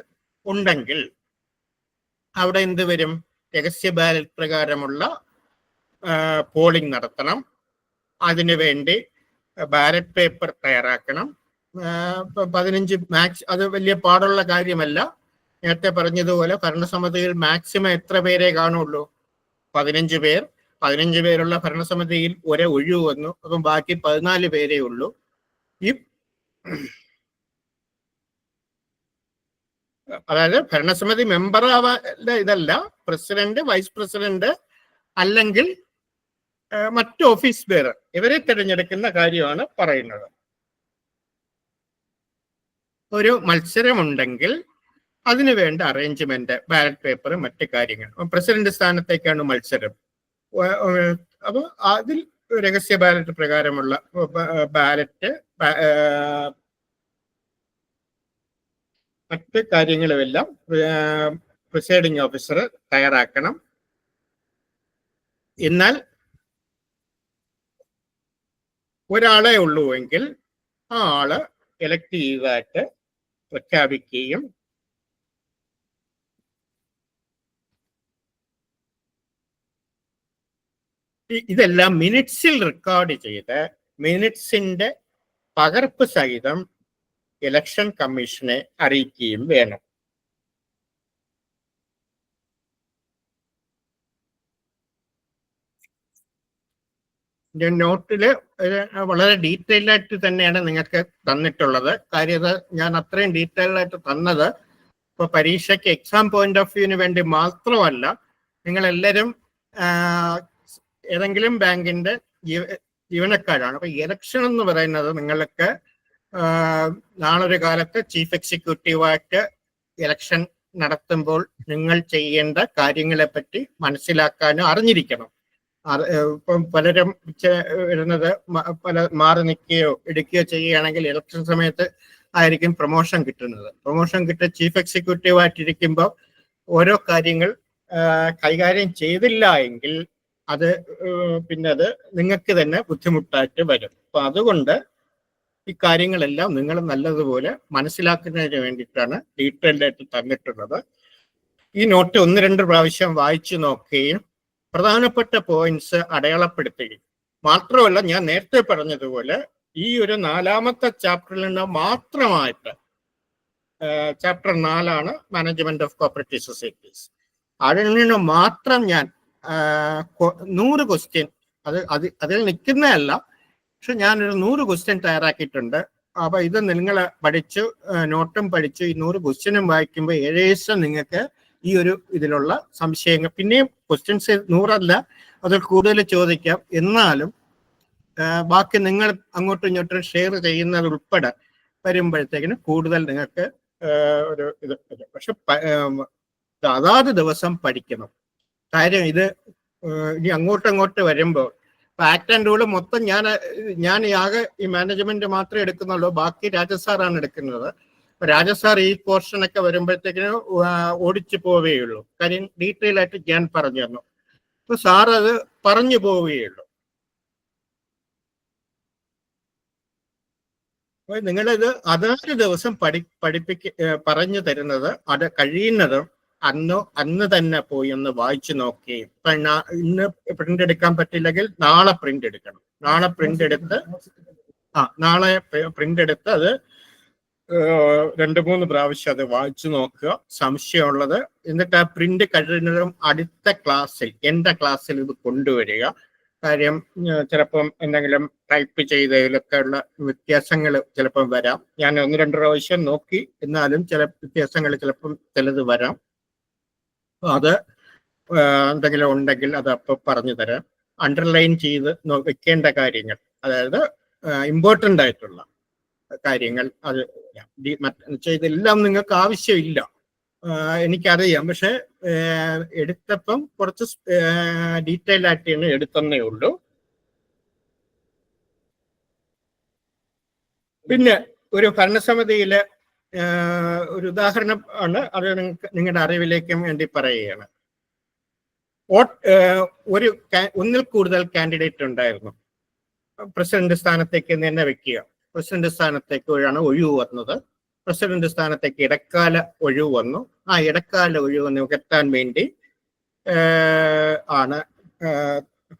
ഉണ്ടെങ്കിൽ അവിടെ എന്ത് വരും? രഹസ്യ ബാലറ്റ് പ്രകാരമുള്ള പോളിംഗ് നടത്തണം. അതിനുവേണ്ടി ബാലറ്റ് പേപ്പർ തയ്യാറാക്കണം. 15 മാക്സ്, അത് വലിയ പാടുള്ള കാര്യമല്ല. നേരത്തെ പറഞ്ഞതുപോലെ ഭരണസമിതിയിൽ മാക്സിമം എത്ര പേരെ കാണുള്ളൂ? 15 പേർ. 15 പേരുള്ള ഭരണസമിതിയിൽ ഒരേ ഒഴിവ് വന്നു, അപ്പം ബാക്കി 14 പേരേ ഉള്ളൂ. ഈ അതായത് ഭരണസമിതി മെമ്പർ ആവാൻ ഇതല്ല, പ്രസിഡന്റ്, വൈസ് പ്രസിഡന്റ് അല്ലെങ്കിൽ മറ്റു ഓഫീസ് ബെയറർ, ഇവരെ തിരഞ്ഞെടുക്കുന്ന കാര്യമാണ് പറയുന്നത്. ഒരു മത്സരമുണ്ടെങ്കിൽ അതിനു വേണ്ട അറേഞ്ച്മെന്റ്, ബാലറ്റ് പേപ്പർ, മറ്റു കാര്യങ്ങൾ. പ്രസിഡന്റ് സ്ഥാനത്തേക്കാണ് മത്സരം. അപ്പൊ അതിൽ രഹസ്യ ബാലറ്റ് പ്രകാരമുള്ള ബാലറ്റ്, മറ്റ് കാര്യങ്ങളുമെല്ലാം പ്രിസൈഡിംഗ് ഓഫീസർ തയ്യാറാക്കണം. എന്നാൽ ഒരാളെ ഉള്ളൂ എങ്കിൽ ആ ആള് എലക്ട് ചെയ്തതായിട്ട് പ്രഖ്യാപിക്കുകയും ഇതെല്ലാം മിനിറ്റ്സിൽ റെക്കോർഡ് ചെയ്ത് മിനിറ്റ്സിന്റെ പകർപ്പ് സഹിതം ഇലക്ഷൻ കമ്മീഷനെ അറിയിക്കുകയും വേണം. നോട്ടില് വളരെ ഡീറ്റെയിൽ ആയിട്ട് തന്നെയാണ് നിങ്ങൾക്ക് തന്നിട്ടുള്ളത്. കാര്യം ഞാൻ അത്രയും ഡീറ്റെയിൽ ആയിട്ട് തന്നത് ഇപ്പൊ പരീക്ഷയ്ക്ക് എക്സാം പോയിന്റ് ഓഫ് വ്യൂവിന് വേണ്ടി മാത്രമല്ല. നിങ്ങളെല്ലാവരും ഏതെങ്കിലും ബാങ്കിന്റെ ജീവനക്കാരാണ്. അപ്പൊ ഇലക്ഷൻ എന്ന് പറയുന്നത് നിങ്ങൾക്ക് നാളൊരു കാലത്ത് ചീഫ് എക്സിക്യൂട്ടീവായിട്ട് ഇലക്ഷൻ നടത്തുമ്പോൾ നിങ്ങൾ ചെയ്യേണ്ട കാര്യങ്ങളെ പറ്റി മനസ്സിലാക്കാനും അറിഞ്ഞിരിക്കണം. ഇപ്പം പലരും വരുന്നത് പല മാറി നിൽക്കുകയോ എടുക്കുകയോ ചെയ്യുകയാണെങ്കിൽ ഇലക്ഷൻ സമയത്ത് ആയിരിക്കും പ്രൊമോഷൻ കിട്ടുന്നത്. പ്രൊമോഷൻ കിട്ടിയ ചീഫ് എക്സിക്യൂട്ടീവ് ആയിട്ടിരിക്കുമ്പോൾ ഓരോ കാര്യങ്ങൾ കൈകാര്യം ചെയ്തില്ല എങ്കിൽ അത് പിന്നെ അത് നിങ്ങൾക്ക് തന്നെ ബുദ്ധിമുട്ടായിട്ട് വരും. അപ്പൊ അതുകൊണ്ട് ഈ കാര്യങ്ങളെല്ലാം നിങ്ങൾ നല്ലതുപോലെ മനസ്സിലാക്കുന്നതിന് വേണ്ടിയിട്ടാണ് ഡീറ്റെയിൽഡ് ആയിട്ട് തന്നിട്ടുള്ളത്. ഈ നോട്ട് 1-2 പ്രാവശ്യം വായിച്ചു നോക്കുകയും പ്രധാനപ്പെട്ട പോയിന്റ്സ് അടയാളപ്പെടുത്തുകയും, മാത്രമല്ല ഞാൻ നേരത്തെ പറഞ്ഞതുപോലെ ഈ ഒരു 4ാമത്തെ ചാപ്റ്ററിൽ നിന്ന് മാത്രമായിട്ട്, chapter 4 management of cooperative societies, അതിൽ നിന്ന് മാത്രം ഞാൻ 100 ക്വസ്റ്റ്യൻ അതിൽ നിൽക്കുന്നതല്ല, പക്ഷെ ഞാനൊരു 100 ക്വസ്റ്റ്യൻ തയ്യാറാക്കിയിട്ടുണ്ട്. അപ്പൊ ഇത് നിങ്ങൾ പഠിച്ചു, നോട്ടും പഠിച്ചു, ഈ 100 ക്വസ്റ്റ്യനും വായിക്കുമ്പോൾ ഏകദേശം നിങ്ങൾക്ക് ഈ ഒരു ഇതിലുള്ള സംശയങ്ങൾ, പിന്നെയും ക്വസ്റ്റ്യൻസ് 100 അതിൽ കൂടുതൽ ചോദിക്കാം, എന്നാലും ബാക്കി നിങ്ങൾ അങ്ങോട്ടും ഇങ്ങോട്ടും ഷെയർ ചെയ്യുന്നത് ഉൾപ്പെടെ വരുമ്പോഴത്തേക്കിന് കൂടുതൽ നിങ്ങൾക്ക് ഒരു ഇത്. പക്ഷെ അതാത് ദിവസം പഠിക്കണം. കാര്യം ഇത് ഇനി അങ്ങോട്ട് വരുമ്പോൾ ആക്ട് ആൻഡ് റൂള് മൊത്തം ഞാൻ ആകെ ഈ മാനേജ്മെന്റ് മാത്രമേ എടുക്കുന്നുള്ളൂ, ബാക്കി രാജസാറാണ് എടുക്കുന്നത്. രാജസാർ ഈ പോർഷനൊക്കെ വരുമ്പോഴത്തേക്കിന് ഓടിച്ചു പോവുകയുള്ളൂ. കാര്യം ഡീറ്റെയിൽ ആയിട്ട് ഞാൻ പറഞ്ഞു തന്നു. അപ്പൊ സാർ അത് പറഞ്ഞു പോവുകയുള്ളൂ. അപ്പൊ നിങ്ങളിത് അതാത് ദിവസം പറഞ്ഞു തരുന്നത് അത് കഴിയുന്നതും അന്ന് തന്നെ പോയി ഒന്ന് വായിച്ചു നോക്കുകയും, ഇപ്പൊ ഇന്ന് പ്രിന്റ് എടുക്കാൻ പറ്റില്ലെങ്കിൽ നാളെ പ്രിന്റ് എടുക്കണം. നാളെ പ്രിന്റ് എടുത്ത് അത് 2-3 പ്രാവശ്യം അത് വായിച്ചു നോക്കുക, സംശയമുള്ളത്. എന്നിട്ട് ആ പ്രിന്റ് കഴിയുന്നതും അടുത്ത ക്ലാസ്സിൽ, എന്റെ ക്ലാസ്സിൽ ഇത് കൊണ്ടുവരിക. കാര്യം ചിലപ്പം എന്തെങ്കിലും ടൈപ്പ് ചെയ്തതിലൊക്കെ ഉള്ള വ്യത്യാസങ്ങൾ ചിലപ്പം വരാം. ഞാൻ 1-2 പ്രാവശ്യം നോക്കി, എന്നാലും ചില വ്യത്യാസങ്ങൾ ചിലപ്പം ചിലത് വരാം. അത് എന്തെങ്കിലും ഉണ്ടെങ്കിൽ അത് അപ്പം പറഞ്ഞു തരാം. അണ്ടർലൈൻ ചെയ്ത് വെക്കേണ്ട കാര്യങ്ങൾ, അതായത് ഇമ്പോർട്ടൻ്റ് ആയിട്ടുള്ള കാര്യങ്ങൾ, അത് ഇതെല്ലാം നിങ്ങൾക്ക് ആവശ്യമില്ല, എനിക്കറിയാം. പക്ഷെ എടുത്തപ്പം കുറച്ച് ഡീറ്റെയിൽ ആയിട്ടാണ് എടുത്തന്നേ ഉള്ളൂ. പിന്നെ ഒരു ഭരണസമിതിയിലെ ഒരു ഉദാഹരണം ആണ്, അത് നിങ്ങളുടെ അറിവിലേക്കും വേണ്ടി പറയുകയാണ്. ഒന്നിൽ കൂടുതൽ കാൻഡിഡേറ്റ് ഉണ്ടായിരുന്നു. പ്രസിഡന്റ് സ്ഥാനത്തേക്ക് തന്നെ വെക്കുക. പ്രസിഡന്റ് സ്ഥാനത്തേക്ക് ഒഴിവ് വന്നത്. പ്രസിഡന്റ് സ്ഥാനത്തേക്ക് ഇടക്കാല ഒഴിവ് വന്നു. ആ ഇടക്കാല ഒഴിവ് നികത്താൻ വേണ്ടി ആണ്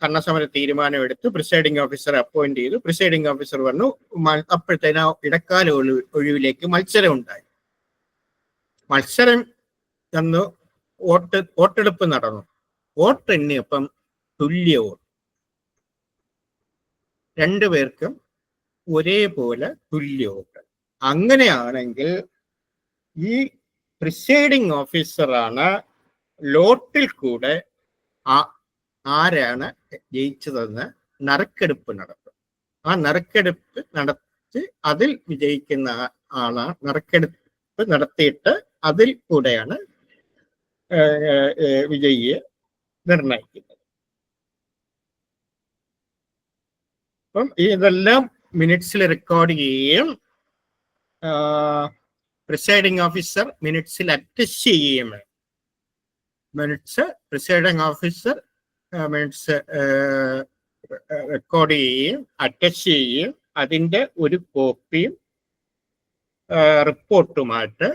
ഭരണസമിതി തീരുമാനമെടുത്ത് പ്രിസൈഡിംഗ് ഓഫീസറെ അപ്പോയിന്റ് ചെയ്തു. പ്രിസൈഡിംഗ് ഓഫീസർ വന്നു. അപ്പോഴത്തേന് ഇടക്കാല ഒഴിവിലേക്ക് മത്സരം ഉണ്ടായി. മത്സരം തന്നു. വോട്ടെടുപ്പ് നടന്നു. വോട്ടെണ്ണിയപ്പം തുല്യ വോട്ട്, 2 പേർക്കും ഒരേപോലെ തുല്യ വോട്ട്. അങ്ങനെയാണെങ്കിൽ ഈ പ്രിസൈഡിംഗ് ഓഫീസറാണ് ലോട്ടിൽ കൂടെ ആരാണ് ജയിച്ചതെന്ന് നറുക്കെടുപ്പ് നടത്തും. ആ നറുക്കെടുപ്പ് നടത്തി അതിൽ വിജയിക്കുന്ന ആളാണ് നറുക്കെടുപ്പ് നടത്തിയിട്ട് അതിൽ കൂടെയാണ് വിജയിയെ നിർണയിക്കുന്നത്. അപ്പം ഇതെല്ലാം മിനിറ്റ്സിൽ റെക്കോർഡ് ചെയ്യുകയും പ്രിസൈഡിംഗ് ഓഫീസർ മിനിറ്റ്സിൽ അറ്റച്ച് ചെയ്യുകയും വേണം. പ്രിസൈഡിംഗ് ഓഫീസർ മിനിറ്റ്സ് റെക്കോർഡ് ചെയ്യുകയും അറ്റച്ച് ചെയ്യുകയും അതിൻ്റെ ഒരു കോപ്പിയും റിപ്പോർട്ടുമായിട്ട്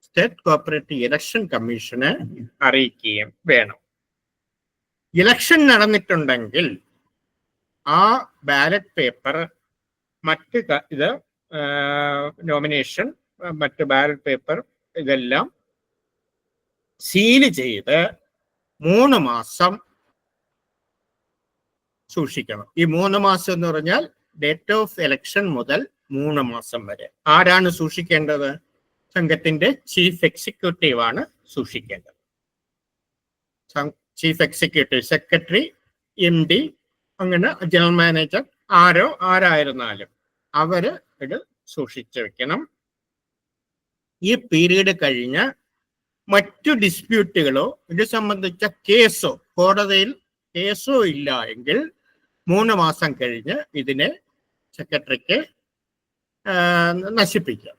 സ്റ്റേറ്റ് കോപ്പറേറ്റീവ് ഇലക്ഷൻ കമ്മീഷനെ അറിയിക്കുകയും വേണം. ഇലക്ഷൻ നടന്നിട്ടുണ്ടെങ്കിൽ ആ ബാലറ്റ് പേപ്പർ ഇത് നോമിനേഷൻ, മറ്റ് ബാലറ്റ് പേപ്പർ ഇതെല്ലാം സീല് ചെയ്ത് 3 മാസം സൂക്ഷിക്കണം. ഈ 3 മാസം എന്ന് പറഞ്ഞാൽ ഡേറ്റ് ഓഫ് എലക്ഷൻ മുതൽ 3 മാസം വരെ. ആരാണ് സൂക്ഷിക്കേണ്ടത്? സംഘത്തിന്റെ ചീഫ് എക്സിക്യൂട്ടീവ് ആണ് സൂക്ഷിക്കേണ്ടത്. ചീഫ് എക്സിക്യൂട്ടീവ്, സെക്രട്ടറി, MD, അങ്ങനെ ജനറൽ മാനേജർ ആരായിരുന്നാലും അവര് ഇത് സൂക്ഷിച്ചു വെക്കണം. ഈ പീരീഡ് കഴിഞ്ഞ് മറ്റു ഡിസ്പ്യൂട്ടുകളോ ഇത് സംബന്ധിച്ച കേസോ കോടതിയിൽ കേസോ ഇല്ല എങ്കിൽ 3 മാസം കഴിഞ്ഞ് ഇതിനെ സെക്രട്ടറിക്ക് നശിപ്പിക്കാം.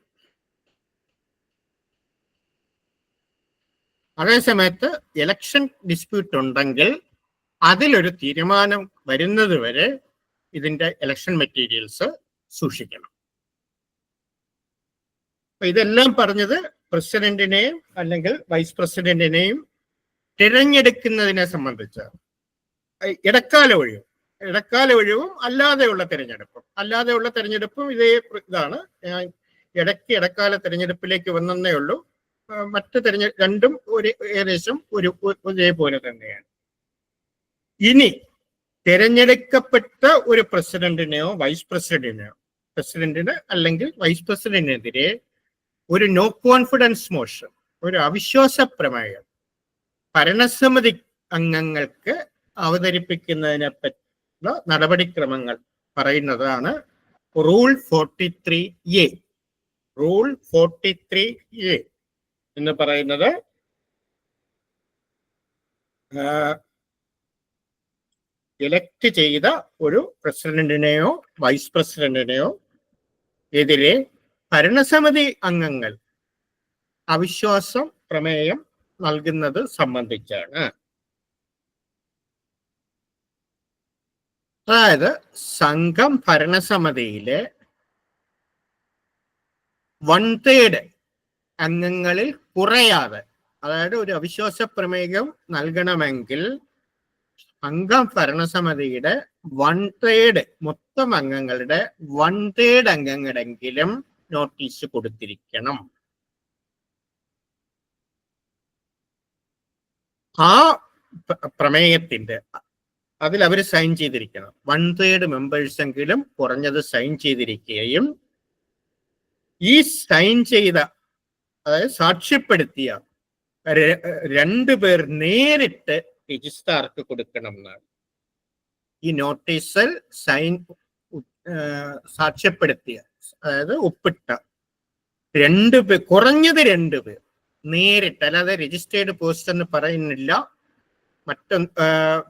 അതേസമയത്ത് ഇലക്ഷൻ ഡിസ്പ്യൂട്ട് ഉണ്ടെങ്കിൽ അതിലൊരു തീരുമാനം വരുന്നത് വരെ ഇതിന്റെ ഇലക്ഷൻ മെറ്റീരിയൽസ് സൂക്ഷിക്കണം. ഇതെല്ലാം പറഞ്ഞത് പ്രസിഡന്റിനെയും അല്ലെങ്കിൽ വൈസ് പ്രസിഡന്റിനെയും തിരഞ്ഞെടുക്കുന്നതിനെ സംബന്ധിച്ച്. ഇടക്കാല ഒഴിവും അല്ലാതെയുള്ള തിരഞ്ഞെടുപ്പും ഇതേ ഇതാണ്. ഇടക്കാല തിരഞ്ഞെടുപ്പിലേക്ക് വന്നേ ഉള്ളൂ. മറ്റ് രണ്ടും ഏകദേശം ഒരേപോലെ തന്നെയാണ്. ഇനി തിരഞ്ഞെടുക്കപ്പെട്ട ഒരു പ്രസിഡന്റിനെയോ വൈസ് പ്രസിഡന്റിന് അല്ലെങ്കിൽ വൈസ് പ്രസിഡന്റിനെതിരെ ഒരു നോ കോൺഫിഡൻസ് മോഷൻ, ഒരു അവിശ്വാസ പ്രമേയം ഭരണസമിതി അംഗങ്ങൾക്ക് അവതരിപ്പിക്കുന്നതിനെ പറ്റിയുള്ള നടപടിക്രമങ്ങൾ പറയുന്നതാണ് റൂൾ 43A. റൂൾ 43A എന്ന് പറയുന്നത് ഇലക്ട് ചെയ്ത ഒരു പ്രസിഡന്റിനെയോ വൈസ് പ്രസിഡന്റിനെയോ എതിരെ ഭരണസമിതി അംഗങ്ങൾ അവിശ്വാസം പ്രമേയം നൽകുന്നത് സംബന്ധിച്ചാണ്. അതായത് സംഘം ഭരണസമിതിയിലെ 1/3 അംഗങ്ങളിൽ കുറയാതെ, അതായത് ഒരു അവിശ്വാസ പ്രമേയം നൽകണമെങ്കിൽ സംഘം ഭരണസമിതിയുടെ 1/3 മൊത്തം അംഗങ്ങളുടെ 1/3 അംഗങ്ങളെങ്കിലും നോട്ടീസ് കൊടുത്തിരിക്കണം. ആ പ്രമേയത്തിന്റെ അതിൽ അവർ സൈൻ ചെയ്തിരിക്കണം. 1/3 മെമ്പേഴ്സ് എങ്കിലും കുറഞ്ഞത് സൈൻ ചെയ്തിരിക്കുകയും ഈ സൈൻ ചെയ്ത, അതായത് സാക്ഷ്യപ്പെടുത്തിയ 2 പേർ നേരിട്ട് രജിസ്ട്രാർക്ക് കൊടുക്കണം എന്നാണ്. ഈ നോട്ടീസിൽ സാക്ഷ്യപ്പെടുത്തിയ, അതായത് ഒപ്പിട്ട 2 പേർ, കുറഞ്ഞത് 2 പേർ നേരിട്ട്, അല്ലാതെ രജിസ്റ്റേർഡ് പോസ്റ്റ് എന്ന് പറയുന്നില്ല,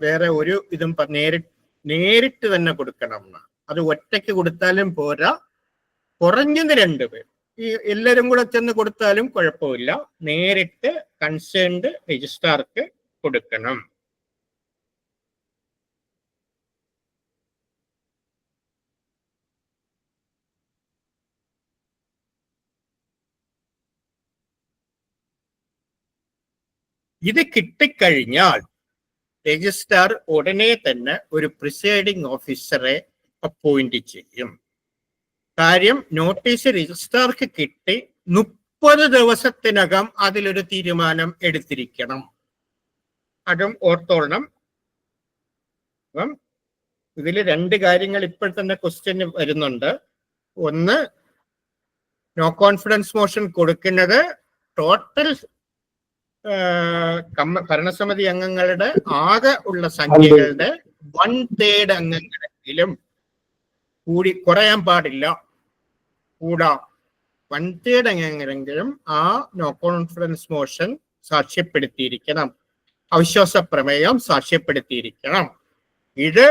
വേറെ ഒരു ഇതും നേരിട്ട് തന്നെ കൊടുക്കണം എന്നാണ്. അത് ഒറ്റയ്ക്ക് കൊടുത്താലും പോരാ, കുറഞ്ഞത് 2 പേർ. ഈ എല്ലാവരും കൂടെ ചെന്ന് കൊടുത്താലും കുഴപ്പമില്ല, നേരിട്ട് കൺസേൺഡ് രജിസ്ട്രാർക്ക് കൊടുക്കണം. ഇത് കിട്ടിക്കഴിഞ്ഞാൽ രജിസ്ട്രാർ ഉടനെ തന്നെ ഒരു പ്രിസൈഡിംഗ് ഓഫീസറെ അപ്പോയിന്റ് ചെയ്യും. കാര്യം നോട്ടീസ് രജിസ്ട്രാർക്ക് കിട്ടി 30 ദിവസത്തിനകം അതിലൊരു തീരുമാനം എടുത്തിരിക്കണം. അതും ഓർത്തോളണം. അപ്പം ഇതിൽ 2 കാര്യങ്ങൾ ഇപ്പോൾ തന്നെ ക്വസ്റ്റ്യൻ വരുന്നുണ്ട്. ഒന്ന്, നോ കോൺഫിഡൻസ് മോഷൻ കൊടുക്കുന്നത് ടോട്ടൽ ഭരണസമിതി അംഗങ്ങളുടെ ആകെ ഉള്ള സംഖ്യകളുടെ 1/3 അംഗങ്ങളെങ്കിലും കുറയാൻ പാടില്ല, കൂടാം 1/3 അംഗങ്ങളെങ്കിലും ആ നോ കോൺഫിഡൻസ് മോഷൻ സാക്ഷ്യപ്പെടുത്തിയിരിക്കണം, അവിശ്വാസ പ്രമേയം സാക്ഷ്യപ്പെടുത്തിയിരിക്കണം. ഇത്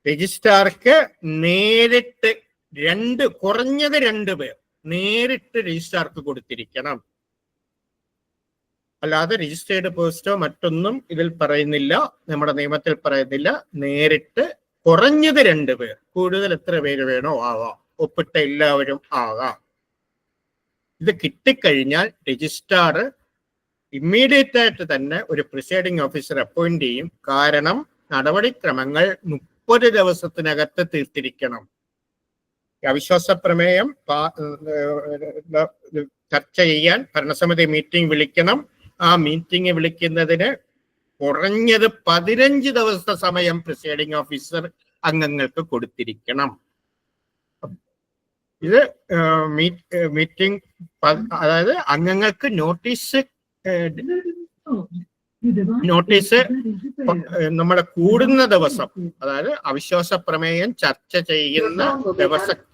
രജിസ്ട്രാർക്ക് നേരിട്ട് കുറഞ്ഞത് 2 പേർ നേരിട്ട് രജിസ്ട്രാർക്ക് കൊടുത്തിരിക്കണം. അല്ലാതെ രജിസ്റ്റേർഡ് പോസ്റ്റോ മറ്റൊന്നും ഇതിൽ പറയുന്നില്ല, നമ്മുടെ നിയമത്തിൽ പറയുന്നില്ല. നേരിട്ട് കുറഞ്ഞത് 2 പേർ, കൂടുതൽ എത്ര പേര് വേണോ ആവാം, ഒപ്പിട്ട എല്ലാവരും ആകാം. ഇത് കിട്ടിക്കഴിഞ്ഞാൽ രജിസ്ട്രാർ ഇമ്മീഡിയറ്റ് ആയിട്ട് തന്നെ ഒരു പ്രിസൈഡിംഗ് ഓഫീസർ അപ്പോയിന്റ് ചെയ്യും. കാരണം നടപടിക്രമങ്ങൾ 30 ദിവസത്തിനകത്ത് തീർത്തിരിക്കണം. അവിശ്വാസ പ്രമേയം ചർച്ച ചെയ്യാൻ ഭരണസമിതി മീറ്റിംഗ് വിളിക്കണം. ആ മീറ്റിംഗ് വിളിക്കുന്നതിന് കുറഞ്ഞത് 15 ദിവസത്തെ സമയം പ്രിസൈഡിംഗ് ഓഫീസർ അംഗങ്ങൾക്ക് കൊടുത്തിരിക്കണം. ഇത് മീറ്റിംഗ്, അതായത് അംഗങ്ങൾക്ക് നോട്ടീസ് നോട്ടീസ് നമ്മുടെ കൂടുന്ന ദിവസം, അതായത് അവിശ്വാസ പ്രമേയം ചർച്ച ചെയ്യുന്ന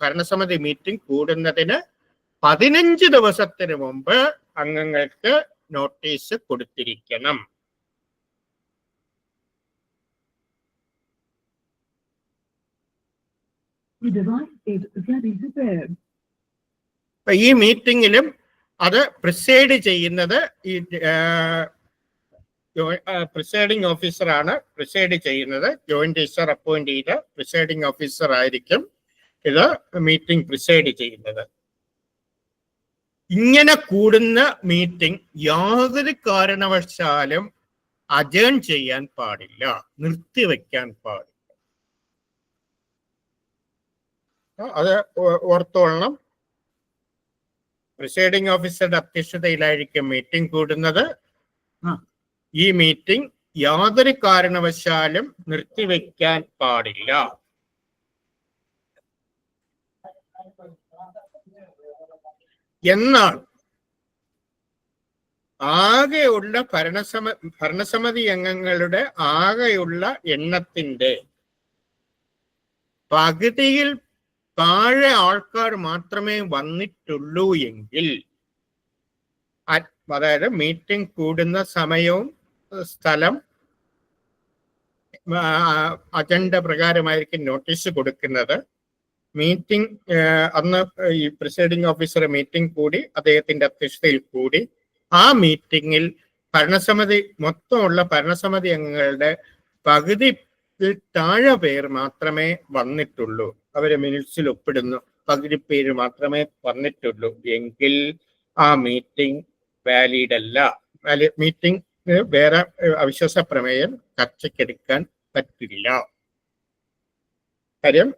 ഭരണസമിതി മീറ്റിംഗ് കൂടുന്നതിന് 15 ദിവസത്തിന് മുമ്പ് അംഗങ്ങൾക്ക് നോട്ടീസ് കൊടുത്തിരിക്കണം. ഈ മീറ്റിംഗിലും അത് പ്രിസൈഡ് ചെയ്യുന്നത് ഈ പ്രിസൈഡിംഗ് ഓഫീസറാണ് പ്രിസൈഡ് ചെയ്യുന്നത്. ജോയിന്റ് രജിസ്ട്രാർ അപ്പോയിന്റ് ചെയ്ത പ്രിസൈഡിംഗ് ഓഫീസർ ആയിരിക്കും ഇത് മീറ്റിംഗ് പ്രിസൈഡ് ചെയ്യുന്നത്. ഇങ്ങനെ കൂടുന്ന മീറ്റിംഗ് യാതൊരു കാരണവശാലും അജേൺ ചെയ്യാൻ പാടില്ല, നിർത്തിവെക്കാൻ പാടില്ല. അത് ഓർത്തോളണം. പ്രിസൈഡിംഗ് ഓഫീസറുടെ അധ്യക്ഷതയിലായിരിക്കും മീറ്റിംഗ് കൂടുന്നത്. ഈ മീറ്റിംഗ് യാതൊരു കാരണവശാലും നിർത്തിവെക്കാൻ പാടില്ല. എന്നാൽ ആകെയുള്ള ഭരണസമിതി അംഗങ്ങളുടെ ആകെയുള്ള എണ്ണത്തിന്റെ പകുതിയിൽ താഴെ ആൾക്കാർ മാത്രമേ വന്നിട്ടുള്ളൂ എങ്കിൽ, അതായത് മീറ്റിംഗ് കൂടുന്ന സമയവും സ്ഥലം അജണ്ട പ്രകാരമായിരിക്കും നോട്ടീസ് കൊടുക്കുന്നത്. മീറ്റിംഗ് അന്ന് ഈ പ്രിസൈഡിംഗ് ഓഫീസർ മീറ്റിംഗ് കൂടി, അദ്ദേഹത്തിന്റെ അധ്യക്ഷതയിൽ കൂടി. ആ മീറ്റിംഗിൽ മൊത്തമുള്ള ഭരണസമിതി അംഗങ്ങളുടെ പകുതി താഴെ പേർ മാത്രമേ വന്നിട്ടുള്ളൂ, അവരെ മിനിറ്റ്സിൽ ഒപ്പിടുന്നു, പകുതി പേര് മാത്രമേ വന്നിട്ടുള്ളൂ എങ്കിൽ ആ മീറ്റിംഗ് വാലിഡ് അല്ല. മീറ്റിംഗ് വേറെ അവിശ്വാസ പ്രമേയം ചർച്ചയ്ക്കെടുക്കാൻ പറ്റില്ല. കാര്യം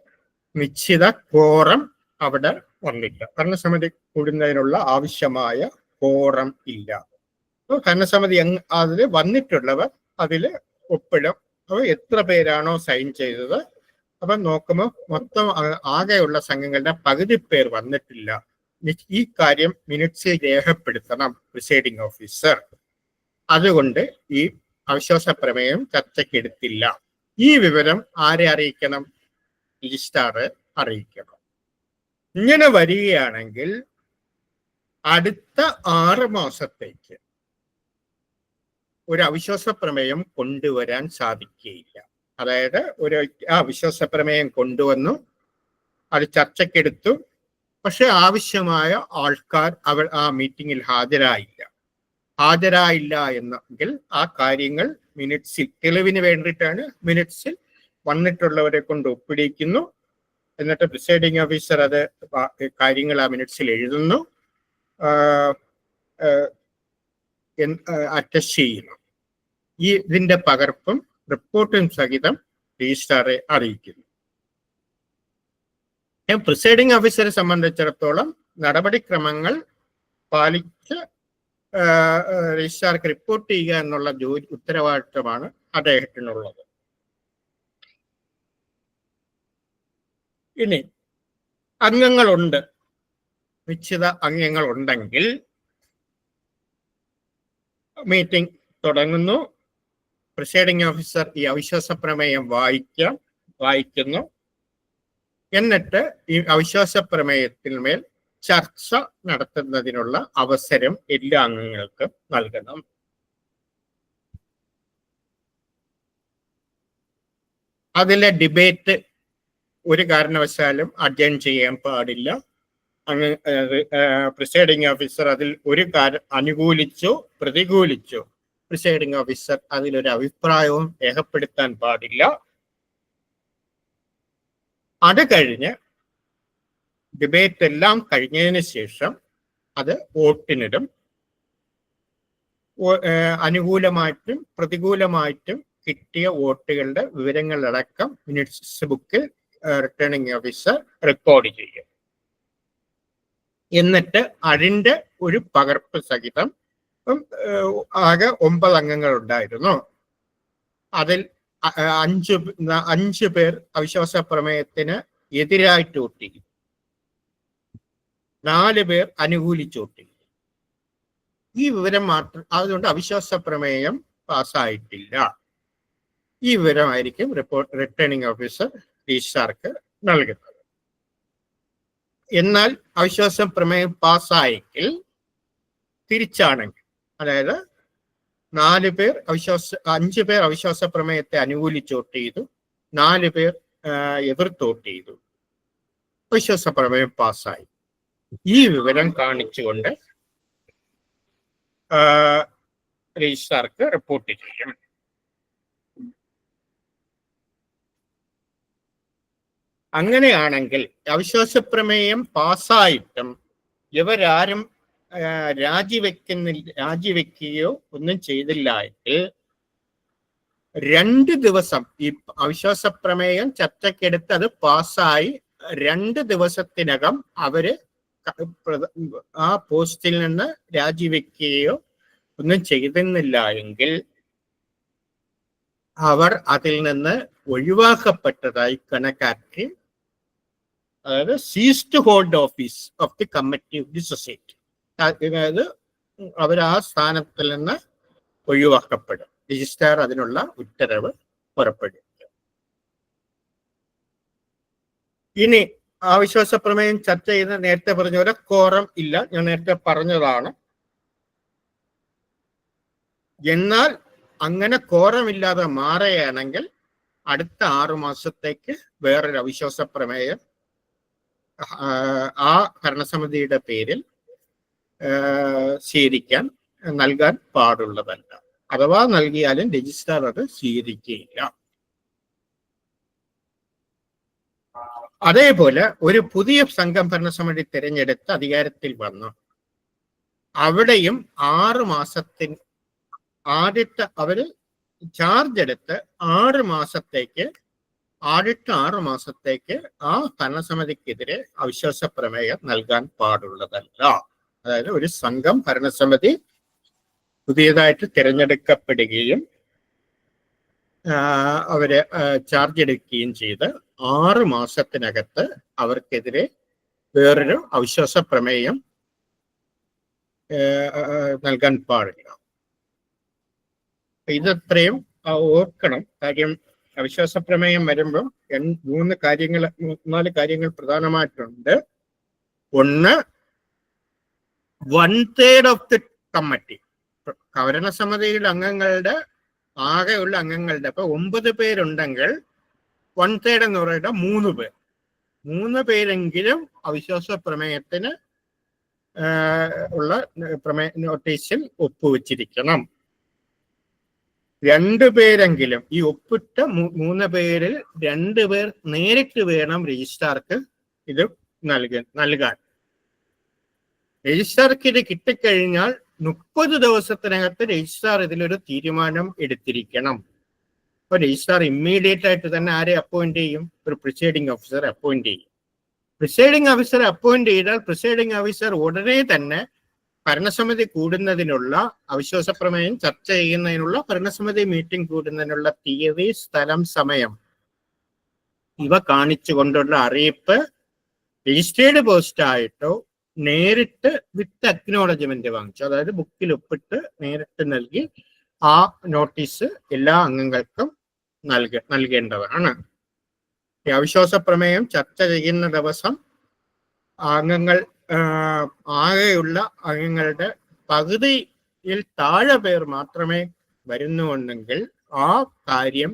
നിശ്ചിത കോറം അവിടെ വന്നില്ല. ഭരണസമിതി കൂടുന്നതിനുള്ള ആവശ്യമായ കോറം ഇല്ല. ഭരണസമിതി അതിൽ വന്നിട്ടുള്ളവർ അതിൽ ഒപ്പിടും. അപ്പൊ എത്ര പേരാണോ സൈൻ ചെയ്തത്, അപ്പൊ നോക്കുമ്പോൾ മൊത്തം ആകെയുള്ള സംഘങ്ങളുടെ പകുതി പേർ വന്നിട്ടില്ല. ഈ കാര്യം മിനിറ്റ്സിൽ രേഖപ്പെടുത്തണം പ്രിസൈഡിംഗ് ഓഫീസർ. അതുകൊണ്ട് ഈ അവിശ്വാസ പ്രമേയം ചർച്ചയ്ക്കെടുത്തില്ല. ഈ വിവരം ആരെ അറിയിക്കണം? രജിസ്ട്രാറെ അറിയിക്കണം. ഇങ്ങനെ വരികയാണെങ്കിൽ അടുത്ത 6 മാസത്തേക്ക് ഒരു അവിശ്വാസ പ്രമേയം കൊണ്ടുവരാൻ സാധിക്കുകയില്ല. അതായത് ഒരു അവിശ്വാസ പ്രമേയം കൊണ്ടുവന്നു, അത് ചർച്ചയ്ക്കെടുത്തു, പക്ഷെ ആവശ്യമായ ആൾക്കാർ ആ മീറ്റിംഗിൽ ഹാജരായില്ല എന്നെങ്കിൽ ആ കാര്യങ്ങൾ മിനിറ്റ്സിൽ തെളിവിന് വേണ്ടിയിട്ടാണ് മിനിറ്റ്സിൽ വന്നിട്ടുള്ളവരെ കൊണ്ട് ഒപ്പിടിക്കുന്നു. എന്നിട്ട് പ്രിസൈഡിംഗ് ഓഫീസർ അത് കാര്യങ്ങൾ ആ മിനിറ്റ്സിൽ എഴുതുന്നു, അറ്റസ്റ്റ് ചെയ്യുന്നു. ഇതിന്റെ പകർപ്പും റിപ്പോർട്ടും സഹിതം രജിസ്ട്രാറെ അറിയിക്കുന്നു. പ്രിസൈഡിംഗ് ഓഫീസറെ സംബന്ധിച്ചിടത്തോളം നടപടിക്രമങ്ങൾ പാലിച്ച് രജിസ്ട്രാർക്ക് റിപ്പോർട്ട് ചെയ്യുക എന്നുള്ള ഉത്തരവാദിത്വമാണ് അദ്ദേഹത്തിനുള്ളത്. ഇനി അംഗങ്ങളുണ്ട്, നിശ്ചിത അംഗങ്ങൾ ഉണ്ടെങ്കിൽ മീറ്റിംഗ് തുടങ്ങുന്നു. പ്രിസൈഡിംഗ് ഓഫീസർ ഈ അവിശ്വാസ പ്രമേയം വായിക്കുന്നു. എന്നിട്ട് ഈ അവിശ്വാസ പ്രമേയത്തിന്മേൽ ചർച്ച നടത്തുന്നതിനുള്ള അവസരം എല്ലാ അംഗങ്ങൾക്കും നൽകണം. അതിലെ ഡിബേറ്റ് ഒരു കാരണവശാലും അഡ്ജേൺ ചെയ്യാൻ പാടില്ല. പ്രിസൈഡിംഗ് ഓഫീസർ അതിൽ ഒരു അനുകൂലിച്ചോ പ്രതികൂലിച്ചോ പ്രിസൈഡിംഗ് ഓഫീസർ അതിലൊരു അഭിപ്രായവും രേഖപ്പെടുത്താൻ പാടില്ല. അത് കഴിഞ്ഞ് ഡിബേറ്റ് എല്ലാം കഴിഞ്ഞതിന് ശേഷം അത് വോട്ടിനിടും. അനുകൂലമായിട്ടും പ്രതികൂലമായിട്ടും കിട്ടിയ വോട്ടുകളുടെ വിവരങ്ങളടക്കം മിനിറ്റ്സ് ബുക്കിൽ റിട്ടേണിംഗ് ഓഫീസർ റെക്കോർഡ് ചെയ്യും. എന്നിട്ട് അതിൻ്റെ ഒരു പകർപ്പ് സഹിതം, ആകെ 9 അംഗങ്ങൾ ഉണ്ടായിരുന്നു, അതിൽ 5 പേർ അവിശ്വാസ പ്രമേയത്തിന് എതിരായിട്ട് വോട്ട് ചെയ്തു, 4 പേർ അനുകൂലിച്ച് വോട്ട് ചെയ്തു. ഈ വിവരം മാത്രം. അതുകൊണ്ട് അവിശ്വാസ പ്രമേയം പാസ്സായിട്ടില്ല. ഈ വിവരമായിരിക്കും റിട്ടേണിംഗ് ഓഫീസർ രജിസ്ട്രാർക്ക് നൽകുന്നത്. എന്നാൽ അവിശ്വാസ പ്രമേയം പാസ്സായെങ്കിൽ തിരിച്ചാണെങ്കിൽ, അതായത് 5 പേർ അവിശ്വാസ പ്രമേയത്തെ അനുകൂലിച്ച് വോട്ട് ചെയ്തു, 4 പേർ എതിർത്ത് വോട്ട് ചെയ്തു, അവിശ്വാസ പ്രമേയം പാസ്സായി. ഈ വിവരം കാണിച്ചുകൊണ്ട് രജിസ്ട്രാർക്ക് റിപ്പോർട്ട് ചെയ്യും. അങ്ങനെയാണെങ്കിൽ അവിശ്വാസ പ്രമേയം പാസ്സായിട്ടും ഇവരാരും രാജിവെക്കുകയോ ഒന്നും ചെയ്തില്ല എങ്കിൽ 2 ദിവസം ഈ അവിശ്വാസ പ്രമേയം ചർച്ചയ്ക്കെടുത്ത് അത് പാസ്സായി 2 ദിവസത്തിനകം അവര് ആ പോസ്റ്റിൽ നിന്ന് രാജിവെക്കുകയോ ഒന്നും ചെയ്തിരുന്നില്ല എങ്കിൽ അവർ അതിൽ നിന്ന് ഒഴിവാക്കപ്പെട്ടതായി കണക്കാക്കി, അതായത് cease to hold office of the committee of the society, അതായത് അവർ ആ സ്ഥാനത്തിൽ നിന്ന് ഒഴിവാക്കപ്പെടും. രജിസ്ട്രാർ അതിനുള്ള ഉത്തരവ് പുറപ്പെടുവിക്കും. ഇനി അവിശ്വാസ പ്രമേയം ചർച്ച ചെയ്യുന്ന നേരത്തെ പറഞ്ഞ പോലെ കോറം ഇല്ല, ഞാൻ നേരത്തെ പറഞ്ഞതാണ്. എന്നാൽ അങ്ങനെ കോറമില്ലാതെ മാറുകയാണെങ്കിൽ അടുത്ത 6 മാസത്തേക്ക് വേറൊരു അവിശ്വാസ പ്രമേയം ആ ഭരണസമിതിയുടെ പേരിൽ നൽകാൻ പാടുള്ളതല്ല. അഥവാ നൽകിയാലും രജിസ്ട്രാർ അത് സ്വീകരിക്കുകയില്ല. അതേപോലെ ഒരു പുതിയ സംഘം ഭരണസമിതി തിരഞ്ഞെടുത്ത് അധികാരത്തിൽ വന്നു, അവിടെയും 6 മാസത്തിന് അവര് ചാർജ് എടുത്ത് 6 മാസത്തേക്ക് ആ ഭരണസമിതിക്കെതിരെ അവിശ്വാസ പ്രമേയം നൽകാൻ പാടുള്ളതല്ല. അതായത് ഒരു സംഘം ഭരണസമിതി പുതിയതായിട്ട് തിരഞ്ഞെടുക്കപ്പെടുകയും അവരെ ചാർജ് എടുക്കുകയും ചെയ്ത് 6 മാസത്തിനകത്ത് അവർക്കെതിരെ വേറൊരു അവിശ്വാസ പ്രമേയം നൽകാൻ പാടില്ല. ഇതത്രയും ഓർക്കണം. കാര്യം അവിശ്വാസ പ്രമേയം വരുമ്പം 4 കാര്യങ്ങൾ പ്രധാനമായിട്ടുണ്ട്. ഒന്ന്, 1/3 ഓഫ് ദി കമ്മിറ്റി, ഭരണസമിതിയുടെ അംഗങ്ങളുടെ ആകെയുള്ള അംഗങ്ങളുടെ ഇപ്പൊ 9 പേരുണ്ടെങ്കിൽ 1/3 എന്ന് പറയുന്നത് 3 പേരെങ്കിലും അവിശ്വാസ പ്രമേയത്തിന് ഉള്ള നോട്ടീസിൽ ഒപ്പുവെച്ചിരിക്കണം. 2 പേരെങ്കിലും, ഈ ഒപ്പിട്ട 3 പേരിൽ 2 പേർ നേരിട്ട് വേണം രജിസ്ട്രാർക്ക് ഇത് നൽകാൻ. രജിസ്ട്രാർക്ക് ഇത് കിട്ടിക്കഴിഞ്ഞാൽ 30 ദിവസത്തിനകത്ത് രജിസ്ട്രാർ ഇതിലൊരു തീരുമാനം എടുത്തിരിക്കണം. അപ്പൊ രജിസ്ട്രാർ ഇമ്മീഡിയറ്റ് ആയിട്ട് തന്നെ ആരെ അപ്പോയിന്റ് ചെയ്യും? ഒരു പ്രിസൈഡിംഗ് ഓഫീസറെ അപ്പോയിന്റ് ചെയ്യും. പ്രിസൈഡിംഗ് ഓഫീസറെ അപ്പോയിന്റ് ചെയ്താൽ പ്രിസൈഡിംഗ് ഓഫീസർ ഉടനെ തന്നെ ഭരണസമിതി കൂടുന്നതിനുള്ള, അവിശ്വാസ പ്രമേയം ചർച്ച ചെയ്യുന്നതിനുള്ള ഭരണസമിതി മീറ്റിംഗ് കൂടുന്നതിനുള്ള തീയതി, സ്ഥലം, സമയം ഇവ കാണിച്ചുകൊണ്ടുള്ള അറിയിപ്പ് രജിസ്റ്റേർഡ് പോസ്റ്റ് ആയിട്ടോ നേരിട്ട് വിത്ത് അക്നോളജ്മെന്റ് വാങ്ങിച്ചു, അതായത് ബുക്കിൽ ഒപ്പിട്ട് നേരിട്ട് നൽകി ആ നോട്ടീസ് എല്ലാ അംഗങ്ങൾക്കും നൽകേണ്ടതാണ്. ഈ അവിശ്വാസ പ്രമേയം ചർച്ച ചെയ്യുന്ന ദിവസം അംഗങ്ങൾ ആകെയുള്ള അംഗങ്ങളുടെ പകുതിയിൽ താഴെ പേർ മാത്രമേ വരുന്നുണ്ടെങ്കിൽ ആ കാര്യം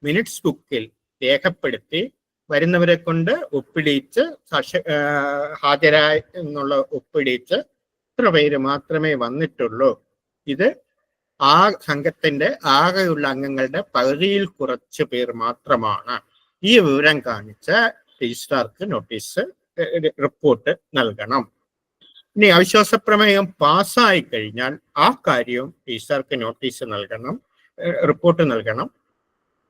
മിനിറ്റ്സ് ബുക്കിൽ രേഖപ്പെടുത്തി വരുന്നവരെ കൊണ്ട് ഒപ്പിടിച്ച് ഹാജരായി എന്നുള്ള ഒപ്പിടിച്ച് ഇത്ര പേര് മാത്രമേ വന്നിട്ടുള്ളൂ, ഇത് ആ സംഘത്തിന്റെ ആകെയുള്ള അംഗങ്ങളുടെ പകുതിയിൽ കുറച്ച് പേർ മാത്രമാണ്, ഈ വിവരം കാണിച്ച് രജിസ്ട്രാർക്ക് നോട്ടീസ് റിപ്പോർട്ട് നൽകണം. ഇനി അവിശ്വാസ പ്രമേയം പാസ്സായി കഴിഞ്ഞാൽ ആ കാര്യവും രജിസ്ട്രാർക്ക് നോട്ടീസ് നൽകണം, റിപ്പോർട്ട് നൽകണം.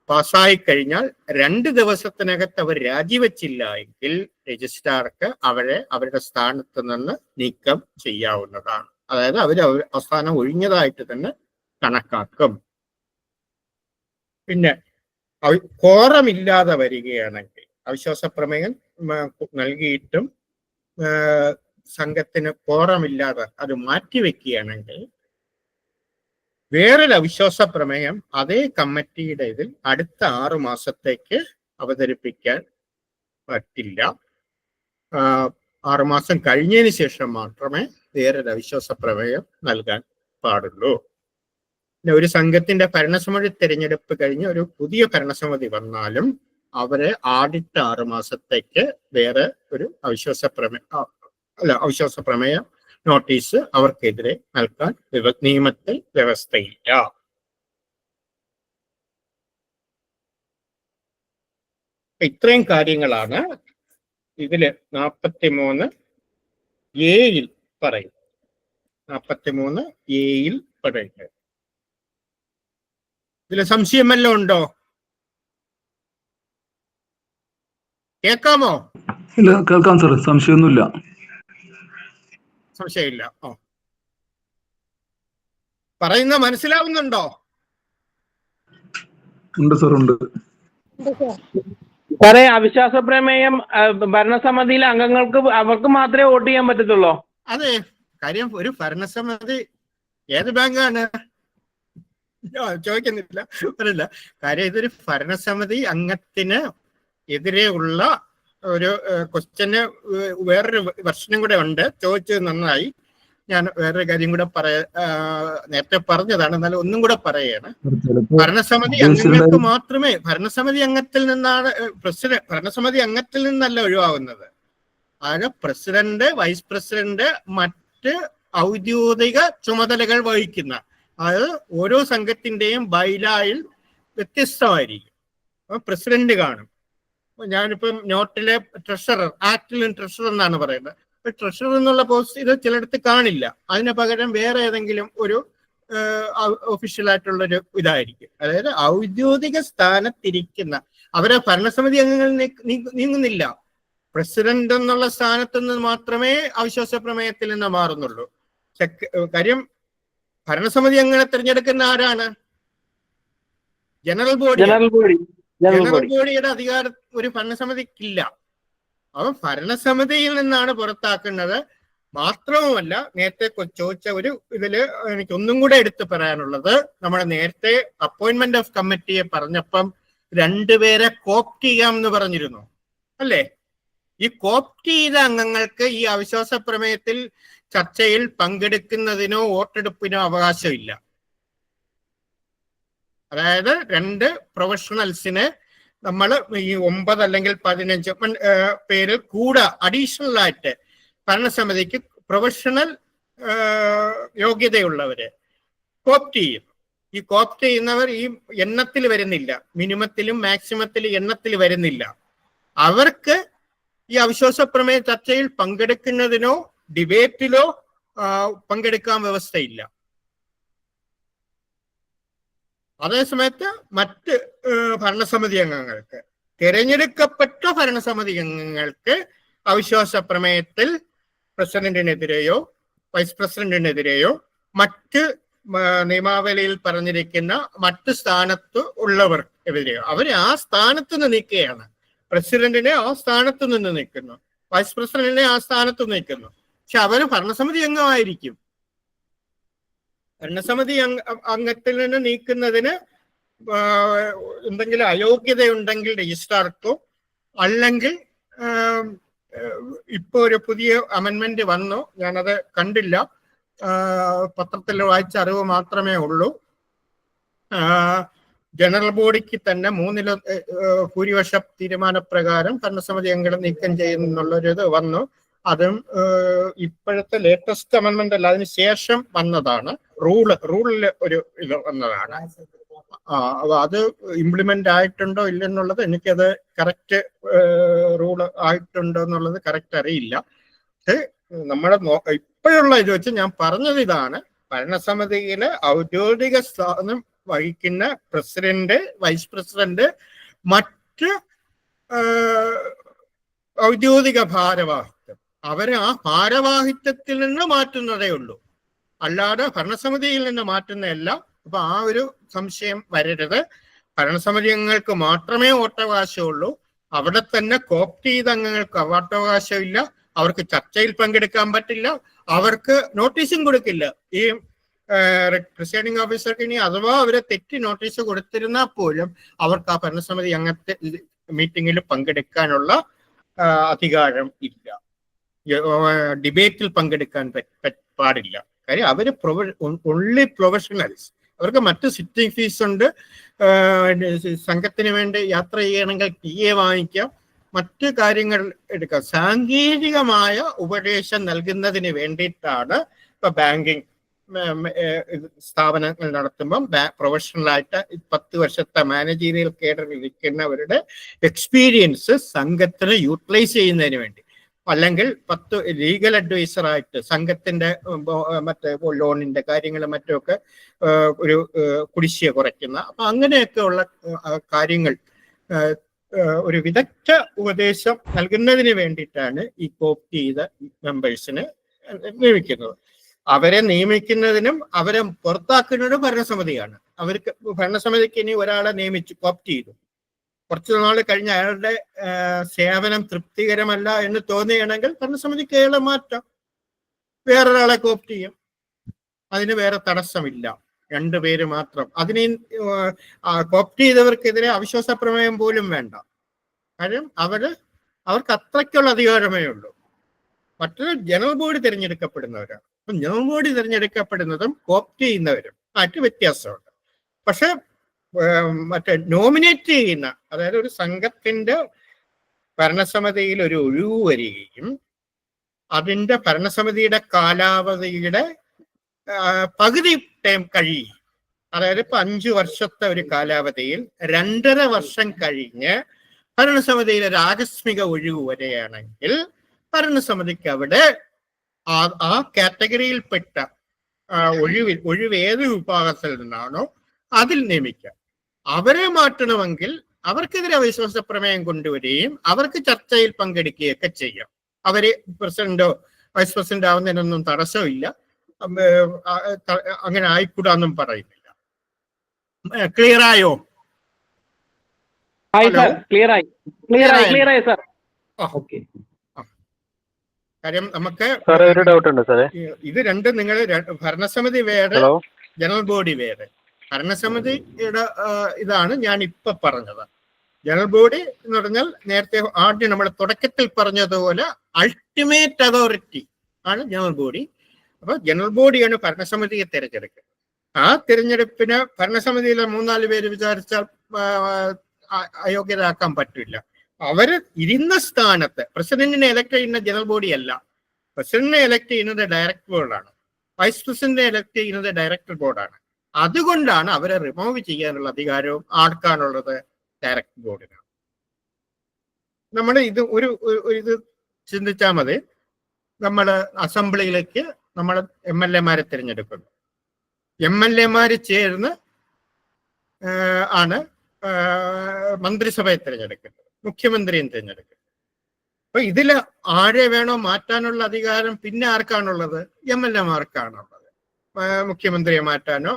പാസ്സായി കഴിഞ്ഞാൽ 2 ദിവസത്തിനകത്ത് അവർ രാജിവെച്ചില്ല എങ്കിൽ രജിസ്ട്രാർക്ക് അവരുടെ സ്ഥാനത്ത് നിന്ന് നീക്കം ചെയ്യാവുന്നതാണ്. അതായത് ആ സ്ഥാനം ഒഴിഞ്ഞതായിട്ട് തന്നെ കണക്കാക്കും. പിന്നെ കോറമില്ലാതെ വരികയാണെങ്കിൽ, അവിശ്വാസ പ്രമേയം നൽകിയിട്ടും സംഘത്തിന് കോറമില്ലാതെ അത് മാറ്റിവെക്കുകയാണെങ്കിൽ വേറൊരു അവിശ്വാസ പ്രമേയം അതേ കമ്മിറ്റിയുടെ ഇതിൽ അടുത്ത 6 മാസത്തേക്ക് അവതരിപ്പിക്കാൻ പറ്റില്ല. 6 മാസം കഴിഞ്ഞതിന് ശേഷം മാത്രമേ വേറൊരു അവിശ്വാസ പ്രമേയം നൽകാൻ പാടുള്ളൂ. പിന്നെ ഒരു സംഘത്തിന്റെ ഭരണസമിതി തിരഞ്ഞെടുപ്പ് കഴിഞ്ഞ് ഒരു പുതിയ ഭരണസമിതി വന്നാലും അവരെ ആദ്യത്തെ 6 മാസത്തേക്ക് വേറെ ഒരു അവിശ്വാസ പ്രമേയ നോട്ടീസ് അവർക്കെതിരെ നൽകാൻ നിയമത്തിൽ വ്യവസ്ഥയില്ല. ഇത്രയും കാര്യങ്ങളാണ് ഇതില് 43A പറയും. 43A പറയുന്നത്. ഇതില് സംശയം വല്ലതും ഉണ്ടോ? കേൾക്കാമോ?
ഇല്ല, കേൾക്കാം സാർ. സംശയമൊന്നുമില്ല.
സംശയമില്ല. പറയുന്ന മനസ്സിലാവുന്നുണ്ടോ?
ഉണ്ട് സാർ, ഉണ്ട്.
സാറേ, അവിശ്വാസ പ്രമേയം ഭരണസമിതിയിലെ അംഗങ്ങൾക്ക് അവർക്ക് മാത്രമേ വോട്ട് ചെയ്യാൻ പറ്റത്തുള്ളൂ?
അതെ. കാര്യം ഒരു ഭരണസമിതി ഏത് ബാങ്കാണ് ചോദിക്കുന്നില്ല, പറയില്ല. കാര്യം ഇതൊരു ഭരണസമിതി അംഗത്തിന് എതിരെ ഉള്ള ഒരു ക്വസ്റ്റ്യന് വേറൊരു വെർഷനും കൂടെ ഉണ്ട്. ചോദിച്ചത് നന്നായി. ഞാൻ വേറൊരു കാര്യം കൂടെ നേരത്തെ പറഞ്ഞതാണ്, എന്നാലും ഒന്നും കൂടെ പറയാണ്. ഭരണസമിതി അംഗങ്ങൾക്ക് മാത്രമേ, ഭരണസമിതി അംഗത്തിൽ നിന്നാണ് ഭരണസമിതി അംഗത്തിൽ നിന്നല്ല ഒഴിവാകുന്നത്. അത് പ്രസിഡന്റ്, വൈസ് പ്രസിഡന്റ്, മറ്റ് ഔദ്യോഗിക ചുമതലകൾ വഹിക്കുന്ന, അത് ഓരോ സംഘത്തിന്റെയും ബൈലായിൽ വ്യത്യസ്തമായിരിക്കും. പ്രസിഡന്റ് കാണും. ഞാനിപ്പം നോട്ടിലെ ട്രഷറർ, ആക്ടിലും ട്രഷറർ എന്നാണ് പറയുന്നത്. ട്രഷറർ എന്നുള്ള പോസ്റ്റ് ഇത് ചിലയിടത്ത് കാണില്ല. അതിന് പകരം വേറെ ഏതെങ്കിലും ഒരു ഒഫീഷ്യൽ ആയിട്ടുള്ളൊരു ഇതായിരിക്കും. അതായത് ഔദ്യോഗിക സ്ഥാനത്തിരിക്കുന്ന അവരെ ഭരണസമിതി അംഗങ്ങൾ നീങ്ങുന്നില്ല. പ്രസിഡന്റ് എന്നുള്ള സ്ഥാനത്ത് നിന്ന് മാത്രമേ അവിശ്വാസ പ്രമേയത്തിൽ നിന്ന് മാറുന്നുള്ളൂ. കാര്യം ഭരണസമിതി അംഗങ്ങളെ തിരഞ്ഞെടുക്കുന്ന ആരാണ്? General body. ജനറൽ ബോഡിയുടെ അധികാരം ഒരു ഭരണസമിതിക്കില്ല. അപ്പം ഭരണസമിതിയിൽ നിന്നാണ് പുറത്താക്കുന്നത്. മാത്രവുമല്ല, നേരത്തെ ചോദിച്ച ഒരു ഇതില് എനിക്ക് ഒന്നും കൂടെ എടുത്തു പറയാനുള്ളത്, നമ്മുടെ നേരത്തെ അപ്പോയിന്റ്മെന്റ് ഓഫ് കമ്മിറ്റിയെ പറഞ്ഞപ്പം 2 പേരെ കോപ്റ്റ് ചെയ്യാം എന്ന് പറഞ്ഞിരുന്നു, അല്ലേ? ഈ കോപ്റ്റ് ചെയ്ത അംഗങ്ങൾക്ക് ഈ അവിശ്വാസ പ്രമേയത്തിൽ ചർച്ചയിൽ പങ്കെടുക്കുന്നതിനോ വോട്ടെടുപ്പിനോ അവകാശമില്ല. അതായത് 2 പ്രൊഫഷണൽസിന് നമ്മൾ ഈ 9 അല്ലെങ്കിൽ 15 പേര് കൂടെ അഡീഷണൽ ആയിട്ട് ഭരണസമിതിക്ക് പ്രൊഫഷണൽ യോഗ്യതയുള്ളവര് കോപ്റ്റ് ചെയ്യും. ഈ കോപ്റ്റ് ചെയ്യുന്നവർ ഈ എണ്ണത്തിൽ വരുന്നില്ല, മിനിമത്തിലും മാക്സിമത്തിലും എണ്ണത്തിൽ വരുന്നില്ല. അവർക്ക് ഈ അവിശ്വാസ പ്രമേയ ചർച്ചയിൽ പങ്കെടുക്കുന്നതിനോ ഡിബേറ്റിലോ പങ്കെടുക്കാൻ വ്യവസ്ഥയില്ല. അതേസമയത്ത് മറ്റ് ഭരണസമിതി അംഗങ്ങൾക്ക്, തിരഞ്ഞെടുക്കപ്പെട്ട ഭരണസമിതി അംഗങ്ങൾക്ക് അവിശ്വാസ പ്രമേയത്തിൽ പ്രസിഡന്റിനെതിരെയോ വൈസ് പ്രസിഡന്റിനെതിരെയോ മറ്റ് നിയമാവലിയിൽ പറഞ്ഞിരിക്കുന്ന മറ്റ് സ്ഥാനത്ത് ഉള്ളവർക്കെതിരെയോ അവരെ ആ സ്ഥാനത്ത് നിന്ന് നീക്കുകയാണ്. പ്രസിഡന്റിനെ ആ സ്ഥാനത്ത് നിന്ന് നീക്കുന്നു, വൈസ് പ്രസിഡന്റിനെ ആ സ്ഥാനത്ത് നീക്കുന്നു. പക്ഷെ അവര് ഭരണസമിതി അംഗമായിരിക്കും. ഭരണസമിതി അംഗത്തിൽ നിന്ന് നീക്കുന്നതിന് എന്തെങ്കിലും അയോഗ്യതയുണ്ടെങ്കിൽ രജിസ്ട്രാർക്കോ, അല്ലെങ്കിൽ ഇപ്പൊ ഒരു പുതിയ അമെന്റ്മെന്റ് വന്നു, ഞാനത് കണ്ടില്ല, പത്രത്തിൽ വായിച്ച അറിവ് മാത്രമേ ഉള്ളൂ. ജനറൽ ബോഡിക്ക് തന്നെ 3 ഭൂരിപക്ഷ തീരുമാനപ്രകാരം ഭരണസമിതി അംഗങ്ങളെ നീക്കം ചെയ്യുന്നുള്ളൊരു ഇത് വന്നു. അതും ഇപ്പോഴത്തെ ലേറ്റസ്റ്റ് അമെന്റ്മെന്റ് അല്ല, അതിന് ശേഷം വന്നതാണ്. റൂളിൽ ഒരു ഇത് വന്നതാണ്. അത് ഇംപ്ലിമെന്റ് ആയിട്ടുണ്ടോ ഇല്ലെന്നുള്ളത് എനിക്കത് കറക്റ്റ് റൂൾ ആയിട്ടുണ്ടോ എന്നുള്ളത് കറക്റ്റ് അറിയില്ല. നമ്മുടെ ഇപ്പോഴുള്ള ഇത് വെച്ച് ഞാൻ പറഞ്ഞത് ഇതാണ്: ഭരണസമിതിയിലെ ഔദ്യോഗിക സ്ഥാനം വഹിക്കുന്ന പ്രസിഡന്റ്, വൈസ് പ്രസിഡന്റ്, മറ്റ് ഔദ്യോഗിക ഭാരവാഹിത്വം, അവരെ ആ ഭാരവാഹിത്വത്തിൽ നിന്ന് മാറ്റുന്നതേ ഉള്ളൂ, അല്ലാതെ ഭരണസമിതിയിൽ നിന്ന് മാറ്റുന്നതല്ല. അപ്പൊ ആ ഒരു സംശയം വരരുത്. ഭരണസമിതി അംഗങ്ങൾക്ക് മാത്രമേ വോട്ടവകാശമുള്ളൂ. അവിടെ തന്നെ കോപ്റ്റ് ചെയ്ത അംഗങ്ങൾക്ക് വോട്ടവകാശമില്ല. അവർക്ക് ചർച്ചയിൽ പങ്കെടുക്കാൻ പറ്റില്ല. അവർക്ക് നോട്ടീസും കൊടുക്കില്ല. ഈ പ്രിസൈഡിംഗ് ഓഫീസർക്ക് ഇനി അഥവാ അവരെ തെറ്റി നോട്ടീസ് കൊടുത്തിരുന്നാൽ പോലും അവർക്ക് ആ ഭരണസമിതി അങ്ങനത്തെ മീറ്റിങ്ങിൽ പങ്കെടുക്കാനുള്ള അധികാരം ഇല്ല. ഡിബേറ്റിൽ പങ്കെടുക്കാൻ പാടില്ല. കാര്യം അവര് ഓൺലി പ്രൊഫഷണൽസ്. അവർക്ക് മറ്റ് സിറ്റിംഗ് ഫീസ് ഉണ്ട്, സംഘത്തിന് വേണ്ടി യാത്ര ചെയ്യണമെങ്കിൽ PA വാങ്ങിക്കാം, മറ്റു കാര്യങ്ങൾ എടുക്കാം. സാങ്കേതികമായ ഉപദേശം നൽകുന്നതിന് വേണ്ടിയിട്ടാണ് ഇപ്പൊ ബാങ്കിങ് സ്ഥാപനങ്ങൾ നടത്തുമ്പം പ്രൊഫഷണലായിട്ട് 10 വർഷത്തെ മാനേജീരിയൽ കേഡറിൽ ഇരിക്കുന്നവരുടെ എക്സ്പീരിയൻസ് സംഘത്തിന് യൂട്ടിലൈസ് ചെയ്യുന്നതിന് വേണ്ടി, അല്ലെങ്കിൽ 10 ലീഗൽ അഡ്വൈസറായിട്ട് സംഘത്തിന്റെ മറ്റേ ലോണിന്റെ കാര്യങ്ങളും മറ്റുമൊക്കെ ഒരു കുടിശ്ശിക കുറയ്ക്കുന്ന, അപ്പൊ അങ്ങനെയൊക്കെ ഉള്ള കാര്യങ്ങൾ ഒരു വിദഗ്ധ ഉപദേശം നൽകുന്നതിന് വേണ്ടിയിട്ടാണ് ഈ കോപ്റ്റ് ചെയ്ത മെമ്പേഴ്സിന് നിയമിക്കുന്നത്. അവരെ നിയമിക്കുന്നതിനും അവരെ പുറത്താക്കുന്നതിനും ഭരണസമിതിയാണ്. അവർക്ക് ഭരണസമിതിക്ക് ഇനി ഒരാളെ നിയമിച്ചു കോപ്റ്റ് ചെയ്തു, കുറച്ചു നാൾ കഴിഞ്ഞ് അയാളുടെ സേവനം തൃപ്തികരമല്ല എന്ന് തോന്നുകയാണെങ്കിൽ ഭരണസമിതിക്ക് അയാളെ മാറ്റാം, വേറൊരാളെ കോപ്റ്റ് ചെയ്യും. അതിന് വേറെ തടസ്സമില്ല. 2 പേര് മാത്രം. അതിന് കോപ്റ്റ് ചെയ്തവർക്കെതിരെ അവിശ്വാസ പ്രമേയം പോലും വേണ്ട. കാര്യം അവർക്ക് അത്രയ്ക്കുള്ള അധികാരമേ ഉള്ളൂ. മറ്റൊരു ജനറൽ ബോഡി തിരഞ്ഞെടുക്കപ്പെടുന്നവരാണ്. അപ്പം ജനറൽ ബോഡി തിരഞ്ഞെടുക്കപ്പെടുന്നതും കോപ്റ്റ് ചെയ്യുന്നവരും ആയിട്ട് വ്യത്യാസമുണ്ട്. പക്ഷെ മറ്റേ നോമിനേറ്റ് ചെയ്യുന്ന, അതായത് ഒരു സംഘത്തിന്റെ ഭരണസമിതിയിൽ ഒരു ഒഴിവ് വരികയും അതിന്റെ ഭരണസമിതിയുടെ കാലാവധിയുടെ പകുതി ടൈം കഴിയും, അതായത് ഇപ്പൊ 5 വർഷത്തെ ഒരു കാലാവധിയിൽ 2.5 വർഷം കഴിഞ്ഞ് ഭരണസമിതിയിലെ ഒരു ആകസ്മിക ഒഴിവ് വരികയാണെങ്കിൽ ഭരണസമിതിക്ക് അവിടെ ആ കാറ്റഗറിയിൽപ്പെട്ട ഒഴിവ് ഏത് വിഭാഗത്തിൽ നിന്നാണോ അതിൽ നിയമിക്കാം. അവരെ മാറ്റണമെങ്കിൽ അവർക്കെതിരെ അവിശ്വാസ പ്രമേയം കൊണ്ടുവരികയും അവർക്ക് ചർച്ചയിൽ പങ്കെടുക്കുകയൊക്കെ ചെയ്യാം. അവര് പ്രസിഡന്റോ വൈസ് പ്രസിഡന്റ് ആവുന്നതിനൊന്നും തടസ്സമില്ല, അങ്ങനെ ആയിക്കൂടാന്നും പറയുന്നില്ല. ക്ലിയർ ആയോ? കാര്യം നമുക്ക്
ഒരു ഡൗട്ട് ഉണ്ട് സാറേ.
ഇത് രണ്ടും നിങ്ങൾ ഭരണസമിതി വേറെ ജനറൽ ബോഡി വേറെ. ഭരണസമിതിയുടെ ഇതാണ് ഞാൻ ഇപ്പൊ പറഞ്ഞത്. ജനറൽ ബോഡി എന്ന് പറഞ്ഞാൽ നേരത്തെ ആദ്യം നമ്മൾ തുടക്കത്തിൽ പറഞ്ഞതുപോലെ അൾട്ടിമേറ്റ് അതോറിറ്റി ആണ് ജനറൽ ബോഡി. അപ്പൊ ജനറൽ ബോഡിയാണ് ഭരണസമിതിയെ തിരഞ്ഞെടുക്കുക. ആ തിരഞ്ഞെടുപ്പിന് ഭരണസമിതിയിലെ 3-4 പേര് വിചാരിച്ചാൽ അയോഗ്യരാക്കാൻ പറ്റില്ല. അവര് ഇരുന്ന സ്ഥാനത്ത് പ്രസിഡന്റിനെ എലക്ട് ചെയ്യുന്ന ജനറൽ ബോഡി അല്ല. പ്രസിഡന്റിനെ എലക്ട് ചെയ്യുന്നത് ഡയറക്ടർ ബോർഡാണ്, വൈസ് പ്രസിഡന്റിനെ എലക്ട് ചെയ്യുന്നത് ഡയറക്ടർ ബോർഡാണ്. അതുകൊണ്ടാണ് അവരെ റിമൂവ് ചെയ്യാനുള്ള അധികാരവും ആർക്കാണുള്ളത്? ഡയറക്ടർ ബോർഡിനാണ്. നമ്മൾ ഇത് ഇത് ചിന്തിച്ചാൽ മതി. നമ്മൾ അസംബ്ലിയിലേക്ക് നമ്മൾ MLA-മാരെ തിരഞ്ഞെടുക്കുന്നു. MLA-മാര് ചേർന്ന് ആണ് മന്ത്രിസഭയെ തിരഞ്ഞെടുക്കുന്നത്, മുഖ്യമന്ത്രിയും തിരഞ്ഞെടുക്കുന്നത്. അപ്പൊ ഇതിൽ ആരെ വേണോ മാറ്റാനുള്ള അധികാരം പിന്നെ ആർക്കാണുള്ളത്? MLA-മാർക്കാണുള്ളത്. മുഖ്യമന്ത്രിയെ മാറ്റാനോ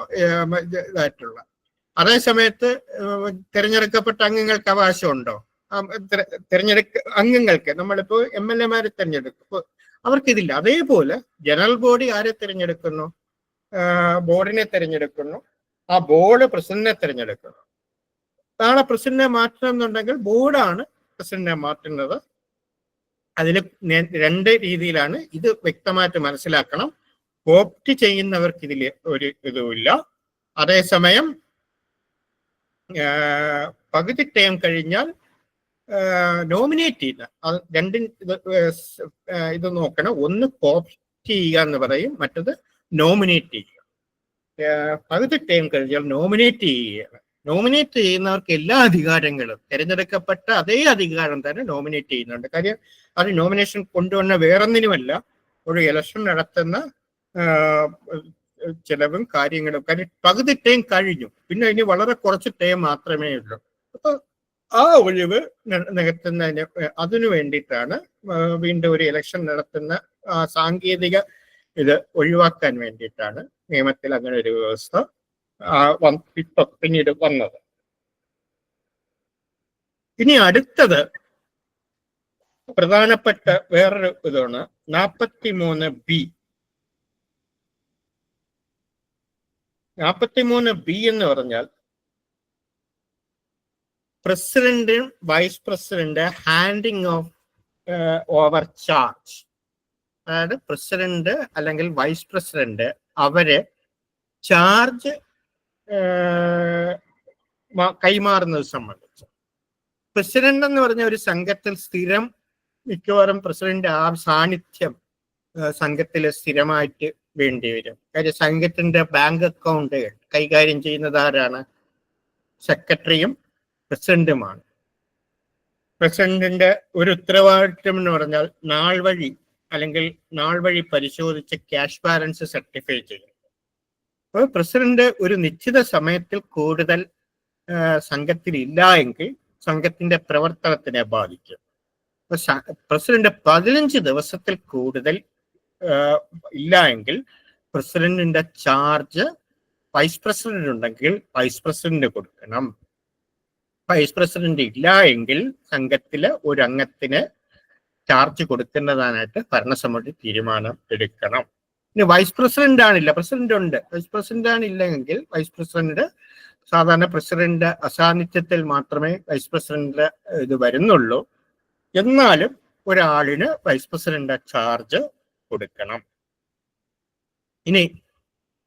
ഇതായിട്ടുള്ള. അതേ സമയത്ത് തിരഞ്ഞെടുക്കപ്പെട്ട അംഗങ്ങൾക്ക് അവകാശമുണ്ടോ? അംഗങ്ങൾക്ക് നമ്മളിപ്പോ MLA-മാരെ തിരഞ്ഞെടുക്കും, അവർക്കിതില്ല. അതേപോലെ ജനറൽ ബോഡി ആരെ തിരഞ്ഞെടുക്കുന്നു? ബോർഡിനെ തിരഞ്ഞെടുക്കുന്നു. ആ ബോർഡ് പ്രസിഡന്റിനെ തിരഞ്ഞെടുക്കുന്നു. നാളെ പ്രസിഡന്റിനെ മാറ്റണം എന്നുണ്ടെങ്കിൽ ബോർഡാണ് പ്രസിഡന്റിനെ മാറ്റുന്നത്. അതിൽ 2 രീതിയിലാണ്. ഇത് വ്യക്തമായിട്ട് മനസ്സിലാക്കണം. കോപ്റ്റ് ചെയ്യുന്നവർക്ക് ഇതിൽ ഒരു ഇതുമില്ല. അതേസമയം പകുതി ടൈം കഴിഞ്ഞാൽ നോമിനേറ്റ് ചെയ്യുന്ന രണ്ടും ഇത് നോക്കണം. ഒന്ന് കോപ്റ്റ് ചെയ്യുക എന്ന് പറയും, മറ്റത് നോമിനേറ്റ് ചെയ്യുക. പകുതി ടൈം കഴിഞ്ഞാൽ നോമിനേറ്റ് ചെയ്യുകയാണ്. നോമിനേറ്റ് ചെയ്യുന്നവർക്ക് എല്ലാ അധികാരങ്ങളും തിരഞ്ഞെടുക്കപ്പെട്ട അതേ അധികാരം തന്നെ നോമിനേറ്റ് ചെയ്യുന്നുണ്ട്. കാര്യം അത് നോമിനേഷൻ കൊണ്ടുവന്ന വേറൊന്നിനുമല്ല, ഒരു ഇലക്ഷൻ നടത്തുന്ന ചിലവും കാര്യങ്ങളും. കാര്യം പകുതി ടൈം കഴിഞ്ഞു, പിന്നെ ഇനി വളരെ കുറച്ച് ടൈം മാത്രമേ ഉള്ളൂ. അപ്പൊ ആ ഒഴിവ് നികത്തുന്നതിന് അതിനു വേണ്ടിയിട്ടാണ് വീണ്ടും ഒരു ഇലക്ഷൻ നടത്തുന്ന സാങ്കേതിക ഇത് ഒഴിവാക്കാൻ വേണ്ടിയിട്ടാണ് നിയമത്തിൽ അങ്ങനെ ഒരു വ്യവസ്ഥ പിന്നീട് വന്നത്. ഇനി അടുത്തത് പ്രധാനപ്പെട്ട വേറൊരു ഇതാണ് 43B. 43B എന്ന് പറഞ്ഞാൽ president vice president handing of over charge. അതായത് പ്രസിഡന്റ് അല്ലെങ്കിൽ വൈസ് പ്രസിഡന്റ് അവര് ചാർജ് കൈമാറുന്നത് സംബന്ധിച്ച്. പ്രസിഡന്റ് എന്ന് പറഞ്ഞ ഒരു സംഘത്തിൽ സ്ഥിരം മിക്കവാറും പ്രസിഡന്റ് ആ സാന്നിധ്യം സംഘത്തിൽ സ്ഥിരമായിട്ട് വേണ്ടി വരും. കാര്യം സംഘത്തിന്റെ ബാങ്ക് അക്കൗണ്ടുകൾ കൈകാര്യം ചെയ്യുന്നത് ആരാണ്? സെക്രട്ടറിയും പ്രസിഡന്റുമാണ്. പ്രസിഡന്റിന്റെ ഒരു ഉത്തരവാദിത്വം എന്ന് പറഞ്ഞാൽ നാൾ വഴി പരിശോധിച്ച് ക്യാഷ് ബാലൻസ് സർട്ടിഫൈ ചെയ്യും. അപ്പോൾ പ്രസിഡന്റ് ഒരു നിശ്ചിത സമയത്തിൽ കൂടുതൽ സംഘത്തിൽ ഇല്ല എങ്കിൽ സംഘത്തിന്റെ പ്രവർത്തനത്തിനെ ബാധിക്കും. പ്രസിഡന്റ് 15 ദിവസത്തിൽ കൂടുതൽ ഇല്ല എങ്കിൽ പ്രസിഡന്റിന്റെ ചാർജ് വൈസ് പ്രസിഡന്റ് ഉണ്ടെങ്കിൽ വൈസ് പ്രസിഡന്റ് കൊടുക്കണം. വൈസ് പ്രസിഡന്റ് ഇല്ല എങ്കിൽ സംഘത്തിലെ ഒരു അംഗത്തിന് ചാർജ് കൊടുക്കുന്നതായിട്ട് ഭരണസമിതി തീരുമാനം എടുക്കണം. ഇനി വൈസ് പ്രസിഡന്റ് ആണില്ല, പ്രസിഡന്റ് ഉണ്ട്, വൈസ് പ്രസിഡന്റ് ആണില്ലെങ്കിൽ വൈസ് പ്രസിഡന്റ് സാധാരണ പ്രസിഡന്റ് അസാന്നിധ്യത്തിൽ മാത്രമേ വൈസ് പ്രസിഡന്റ് ഇത് വരുന്നുള്ളൂ. എന്നാലും ഒരാളിന് വൈസ് പ്രസിഡന്റ് ചാർജ് കൊടുക്കണം. ഇനി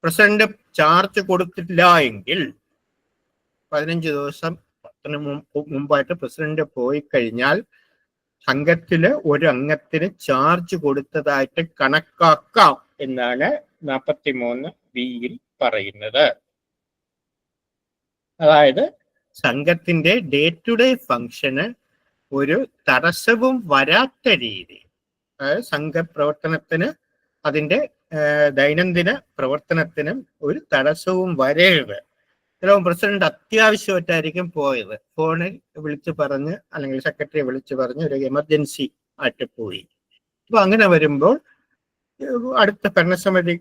പ്രസിഡന്റ് ചാർജ് കൊടുത്തില്ല എങ്കിൽ 15 ദിവസം മുമ്പായിട്ട് പ്രസിഡന്റ് പോയി കഴിഞ്ഞാൽ സംഘത്തില് ഒരു അംഗത്തിന് ചാർജ് കൊടുത്തതായിട്ട് കണക്കാക്കാം എന്നാണ് 43B പറയുന്നത്. അതായത് സംഘത്തിന്റെ ഡേ ടു ഡേ ഫംഗ്ഷന് ഒരു തടസ്സവും വരാത്ത രീതി, അതായത് സംഘപ്രവർത്തനത്തിന് അതിന്റെ ദൈനംദിന പ്രവർത്തനത്തിനും ഒരു തടസ്സവും വരരുത്. ചിലപ്പോൾ പ്രസിഡന്റ് അത്യാവശ്യമായിട്ടായിരിക്കും പോയത്, ഫോണിൽ വിളിച്ചു പറഞ്ഞ് അല്ലെങ്കിൽ സെക്രട്ടറിയെ വിളിച്ചു പറഞ്ഞ് ഒരു എമർജൻസി ആയിട്ട് പോയി. അപ്പൊ അങ്ങനെ വരുമ്പോൾ അടുത്ത ഭരണസമിതി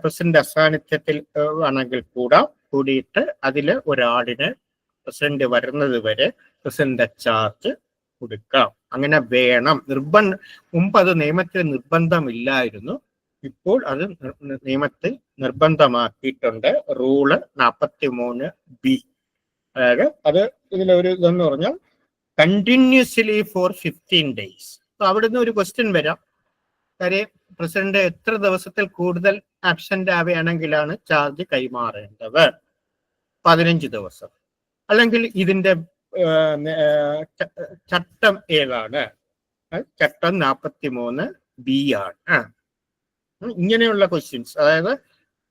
പ്രസിഡന്റ് അസാന്നിധ്യത്തിൽ ആണെങ്കിൽ കൂടിയിട്ട് അതില് ഒരാളിന് പ്രസിഡന്റ് വരുന്നത് വരെ പ്രസിഡന്റ് ചാർജ് കൊടുക്കാം. അങ്ങനെ വേണം. മുമ്പ് അത് നിയമത്തിൽ നിർബന്ധമില്ലായിരുന്നു, ഇപ്പോൾ അത് നിയമത്തിൽ നിർബന്ധമാക്കിയിട്ടുണ്ട്. Rule 43B. അതായത് അത് ഇതിലൊരു ഇതെന്ന് പറഞ്ഞാൽ കണ്ടിന്യൂസ്ലി ഫോർ 15 days. അപ്പൊ അവിടുന്ന് ഒരു ക്വസ്റ്റ്യൻ വരാം. കാര്യം പ്രസിഡന്റ് എത്ര ദിവസത്തിൽ കൂടുതൽ ആബ്സെന്റ് ആവുകയാണെങ്കിലാണ് ചാർജ് കൈമാറേണ്ടത്? 15 ദിവസം. അല്ലെങ്കിൽ ഇതിന്റെ ചട്ടം ഏതാണ്? ചട്ടം 43B ആണ്. ഇങ്ങനെയുള്ള ക്വസ്റ്റ്യൻസ്, അതായത്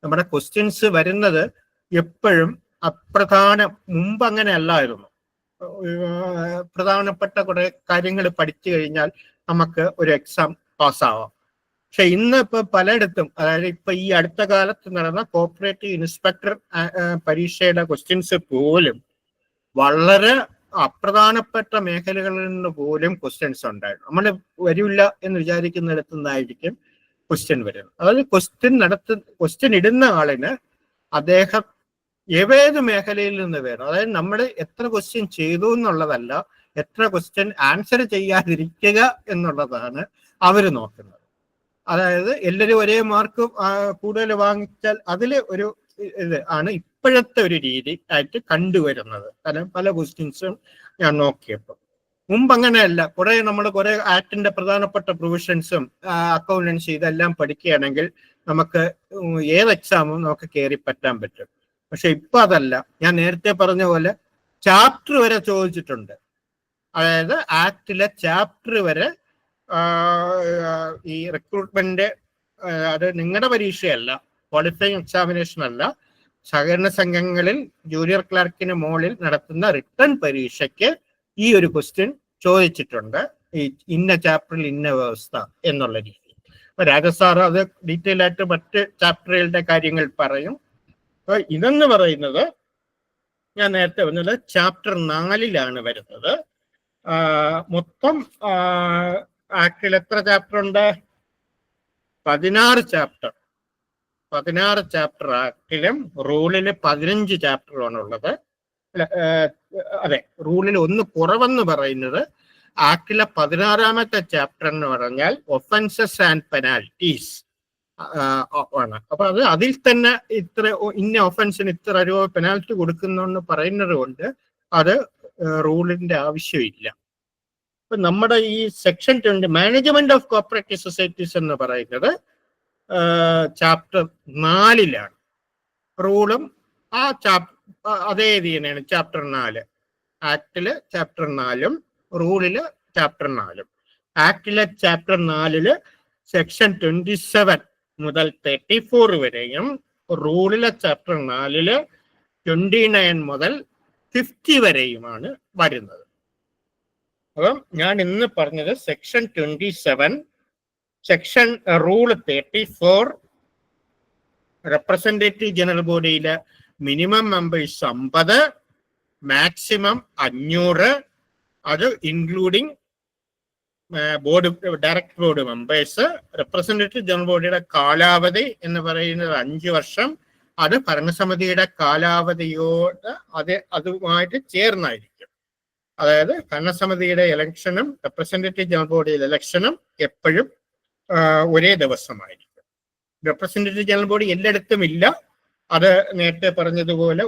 നമ്മുടെ ക്വസ്റ്റ്യൻസ് വരുന്നത് എപ്പോഴും മുമ്പ് അങ്ങനെ അല്ലായിരുന്നു. പ്രധാനപ്പെട്ട കുറെ കാര്യങ്ങൾ പഠിച്ചു കഴിഞ്ഞാൽ നമുക്ക് ഒരു എക്സാം പാസ്സാവാം. പക്ഷെ ഇന്ന് ഇപ്പൊ പലയിടത്തും, അതായത് ഇപ്പൊ ഈ അടുത്ത കാലത്ത് നടന്ന കോപ്പറേറ്റീവ് ഇൻസ്പെക്ടർ പരീക്ഷയുടെ ക്വസ്റ്റ്യൻസ് പോലും വളരെ അപ്രധാനപ്പെട്ട മേഖലകളിൽ നിന്ന് പോലും ക്വസ്റ്റ്യൻസ് ഉണ്ടായിരുന്നു. നമ്മൾ വരില്ല എന്ന് വിചാരിക്കുന്നിടത്തു നിന്നായിരിക്കും ക്വസ്റ്റ്യൻ വരുന്നത്. അതായത് ക്വസ്റ്റ്യൻ ഇടുന്ന ആളിന് അദ്ദേഹം ഏത് മേഖലയിൽ നിന്ന് വേണം, അതായത് നമ്മൾ എത്ര ക്വസ്റ്റ്യൻ ചെയ്തു എന്നുള്ളതല്ല, എത്ര ക്വസ്റ്റ്യൻ ആൻസർ ചെയ്യാതിരിക്കുക എന്നുള്ളതാണ് അവർ നോക്കുന്നത്. അതായത് എല്ലാവരും ഒരേ മാർക്ക് കൂടുതൽ വാങ്ങിച്ചാൽ അതില് ഒരു ഇത് ആണ് ഇപ്പോഴത്തെ ഒരു രീതി ആയിട്ട് കണ്ടുവരുന്നത്. കാരണം പല ക്വസ്റ്റ്യൻസും ഞാൻ നോക്കിയപ്പോൾ മുമ്പ് അങ്ങനെയല്ല. കുറെ ആക്ടിന്റെ പ്രധാനപ്പെട്ട പ്രൊവിഷൻസും അക്കൗണ്ടൻസി ഇതെല്ലാം പഠിക്കുകയാണെങ്കിൽ നമുക്ക് ഏത് എക്സാമും നമുക്ക് കയറി പറ്റാൻ പറ്റും. പക്ഷെ ഇപ്പൊ അതല്ല. ഞാൻ നേരത്തെ പറഞ്ഞ പോലെ ചാപ്റ്റർ വരെ ചോദിച്ചിട്ടുണ്ട്. അതായത് ആക്ടിലെ ചാപ്റ്റർ വരെ ഈ റിക്രൂട്ട്മെന്റ്, അത് നിങ്ങളുടെ പരീക്ഷയല്ല, ക്വാളിഫയിങ് എക്സാമിനേഷൻ അല്ല, സഹകരണ സംഘങ്ങളിൽ ജൂനിയർ ക്ലർക്കിന് മുകളിൽ നടത്തുന്ന റിട്ടേൺ പരീക്ഷയ്ക്ക് ഈ ഒരു ക്വസ്റ്റ്യൻ ചോദിച്ചിട്ടുണ്ട്. ഈ ഇന്ന ചാപ്റ്ററിൽ ഇന്ന വ്യവസ്ഥ എന്നുള്ള രീതി. അപ്പൊ രാജസാർ അത് ഡീറ്റെയിൽ ആയിട്ട് മറ്റ് ചാപ്റ്ററുകളുടെ കാര്യങ്ങൾ പറയും. അപ്പൊ ഇതെന്ന് പറയുന്നത് ഞാൻ നേരത്തെ പറഞ്ഞത് ചാപ്റ്റർ 4 വരുന്നത്. മൊത്തം ആക്ടിൽ എത്ര ചാപ്റ്റർ ഉണ്ട്? 16 ചാപ്റ്റർ. 16 ചാപ്റ്റർ ആക്ടിലും റൂളില് 15 ചാപ്റ്ററാണ് ഉള്ളത്. അതെ, റൂളിൽ ഒന്ന് കുറവെന്ന് പറയുന്നത് ആക്ടിലെ 16ാമത്തെ ചാപ്റ്റർ എന്ന് പറഞ്ഞാൽ ഒഫൻസസ് ആൻഡ് പെനാൽറ്റീസ്. ആണ്. അപ്പൊ അത് അതിൽ തന്നെ ഇത്ര ഇന്ന ഒഫൻസിന് ഇത്ര രൂപ പെനാൽറ്റി കൊടുക്കുന്നെന്ന് പറയുന്നത് കൊണ്ട് അത് റൂളിന്റെ ആവശ്യമില്ല. ഇപ്പൊ നമ്മുടെ ഈ section 20 management of cooperative societies എന്ന് പറയുന്നത് ചാപ്റ്റർ 4 റൂളും ആ അതേ രീതിയാണ് ചാപ്റ്റർ 4. ആക്ടില് ചാപ്റ്റർ 4 റൂളില് ചാപ്റ്റർ 4. ആക്ടിലെ ചാപ്റ്റർ 4 സെക്ഷൻ 27 മുതൽ 34 വരെയും റൂളിലെ ചാപ്റ്റർ 4 29 മുതൽ 50 വരെയുമാണ് വരുന്നത്. അപ്പം ഞാൻ ഇന്ന് പറഞ്ഞത് section 27, section rule 34, representative general ബോഡിയിലെ മിനിമം മെമ്പേഴ്സ് 50, മാക്സിമം 500, അത് including board director board members. Representative general ബോഡിയുടെ കാലാവധി എന്ന് പറയുന്നത് 5 വർഷം. അത് ഭരണസമിതിയുടെ കാലാവധിയോട് അതുമായിട്ട് ചേർന്നായിരിക്കും. അതായത് ഭരണസമിതിയുടെ ഇലക്ഷനും റെപ്രസെന്റേറ്റീവ് ജനറൽ ബോഡിയുടെ ഇലക്ഷനും എപ്പോഴും ഒരേ ദിവസമായിരിക്കും. റെപ്രസെന്റേറ്റീവ് ജനറൽ ബോഡി എല്ലായിടത്തും ഇല്ല. അത് നേരത്തെ പറഞ്ഞതുപോലെ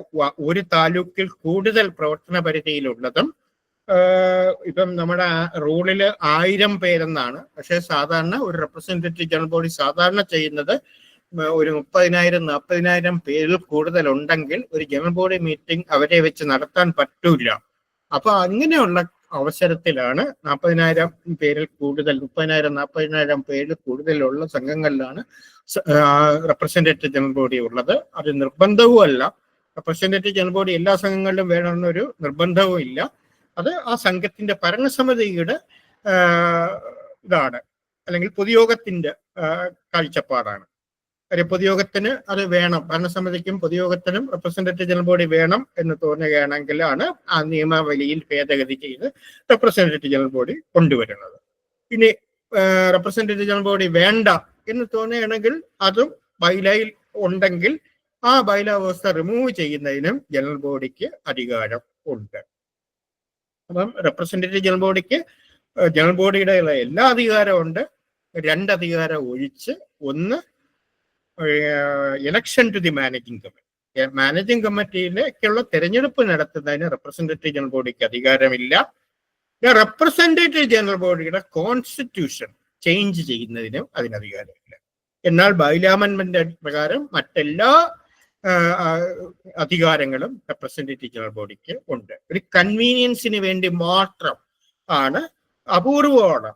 ഒരു താലൂക്കിൽ കൂടുതൽ പ്രവർത്തന പരിധിയിലുള്ളതും ഇപ്പം നമ്മുടെ റൂളില് 1000 പേരെന്നാണ്. പക്ഷെ സാധാരണ ഒരു റെപ്രസെന്റേറ്റീവ് ജനറൽ ബോഡി സാധാരണ ചെയ്യുന്നത് ഒരു 30,000-40,000 പേരിൽ കൂടുതൽ ഉണ്ടെങ്കിൽ ഒരു ജനറൽ ബോഡി മീറ്റിംഗ് അവരെ വെച്ച് നടത്താൻ പറ്റൂല. അപ്പൊ അങ്ങനെയുള്ള അവസരത്തിലാണ് 40,000 പേരിൽ കൂടുതൽ 30,000-40,000 പേരിൽ കൂടുതലുള്ള സംഘങ്ങളിലാണ് റെപ്രസെന്റേറ്റീവ് ജനറൽ ബോഡി ഉള്ളത്. അത് നിർബന്ധവും അല്ല. റെപ്രസെന്റേറ്റീവ് ജനറൽ ബോഡി എല്ലാ സംഘങ്ങളിലും വേണമെന്നൊരു നിർബന്ധവും ഇല്ല. അത് ആ സംഘത്തിന്റെ ഭരണസമിതിയുടെ ഇതാണ്, അല്ലെങ്കിൽ പൊതുയോഗത്തിന്റെ കാഴ്ചപ്പാടാണ്. കാര്യം പൊതുയോഗത്തിന് അത് വേണം, ഭരണസമിതിക്കും പൊതുയോഗത്തിനും റെപ്രസെന്റേറ്റീവ് ജനറൽ ബോഡി വേണം എന്ന് തോന്നുകയാണെങ്കിലാണ് ആ നിയമാവലിയിൽ ഭേദഗതി ചെയ്ത് റെപ്രസെന്റേറ്റീവ് ജനറൽ ബോഡി കൊണ്ടുവരുന്നത്. ഇനി റെപ്രസെന്റേറ്റീവ് ജനറൽ ബോഡി വേണ്ട എന്ന് തോന്നുകയാണെങ്കിൽ അതും ബൈലയിൽ ഉണ്ടെങ്കിൽ ആ ബൈല വ്യവസ്ഥ റിമൂവ് ചെയ്യുന്നതിനും ജനറൽ ബോഡിക്ക് അധികാരം ഉണ്ട്. അപ്പം റെപ്രസെന്റേറ്റീവ് ജനറൽ ബോഡിക്ക് ജനറൽ ബോഡിയുടെ എല്ലാ അധികാരവും ഉണ്ട്. 2 അധികാരം ഒഴിച്ച്, ഒന്ന് election to the managing committee. Managing കമ്മിറ്റിയിലേക്കുള്ള തെരഞ്ഞെടുപ്പ് നടത്തുന്നതിന് റെപ്രസെന്റേറ്റീവ് ജനറൽ ബോഡിക്ക് അധികാരമില്ല. റെപ്രസെന്റേറ്റീവ് ജനറൽ ബോഡിയുടെ കോൺസ്റ്റിറ്റ്യൂഷൻ ചേഞ്ച് ചെയ്യുന്നതിനും അതിന് അധികാരമില്ല. എന്നാൽ ബൈല അമെൻമെന്റ് പ്രകാരം മറ്റെല്ലാ അധികാരങ്ങളും റെപ്രസെന്റേറ്റീവ് ജനറൽ ബോഡിക്ക് ഉണ്ട്. ഒരു കൺവീനിയൻസിന് വേണ്ടി മാത്രം ആണ് അപൂർവമാണ്.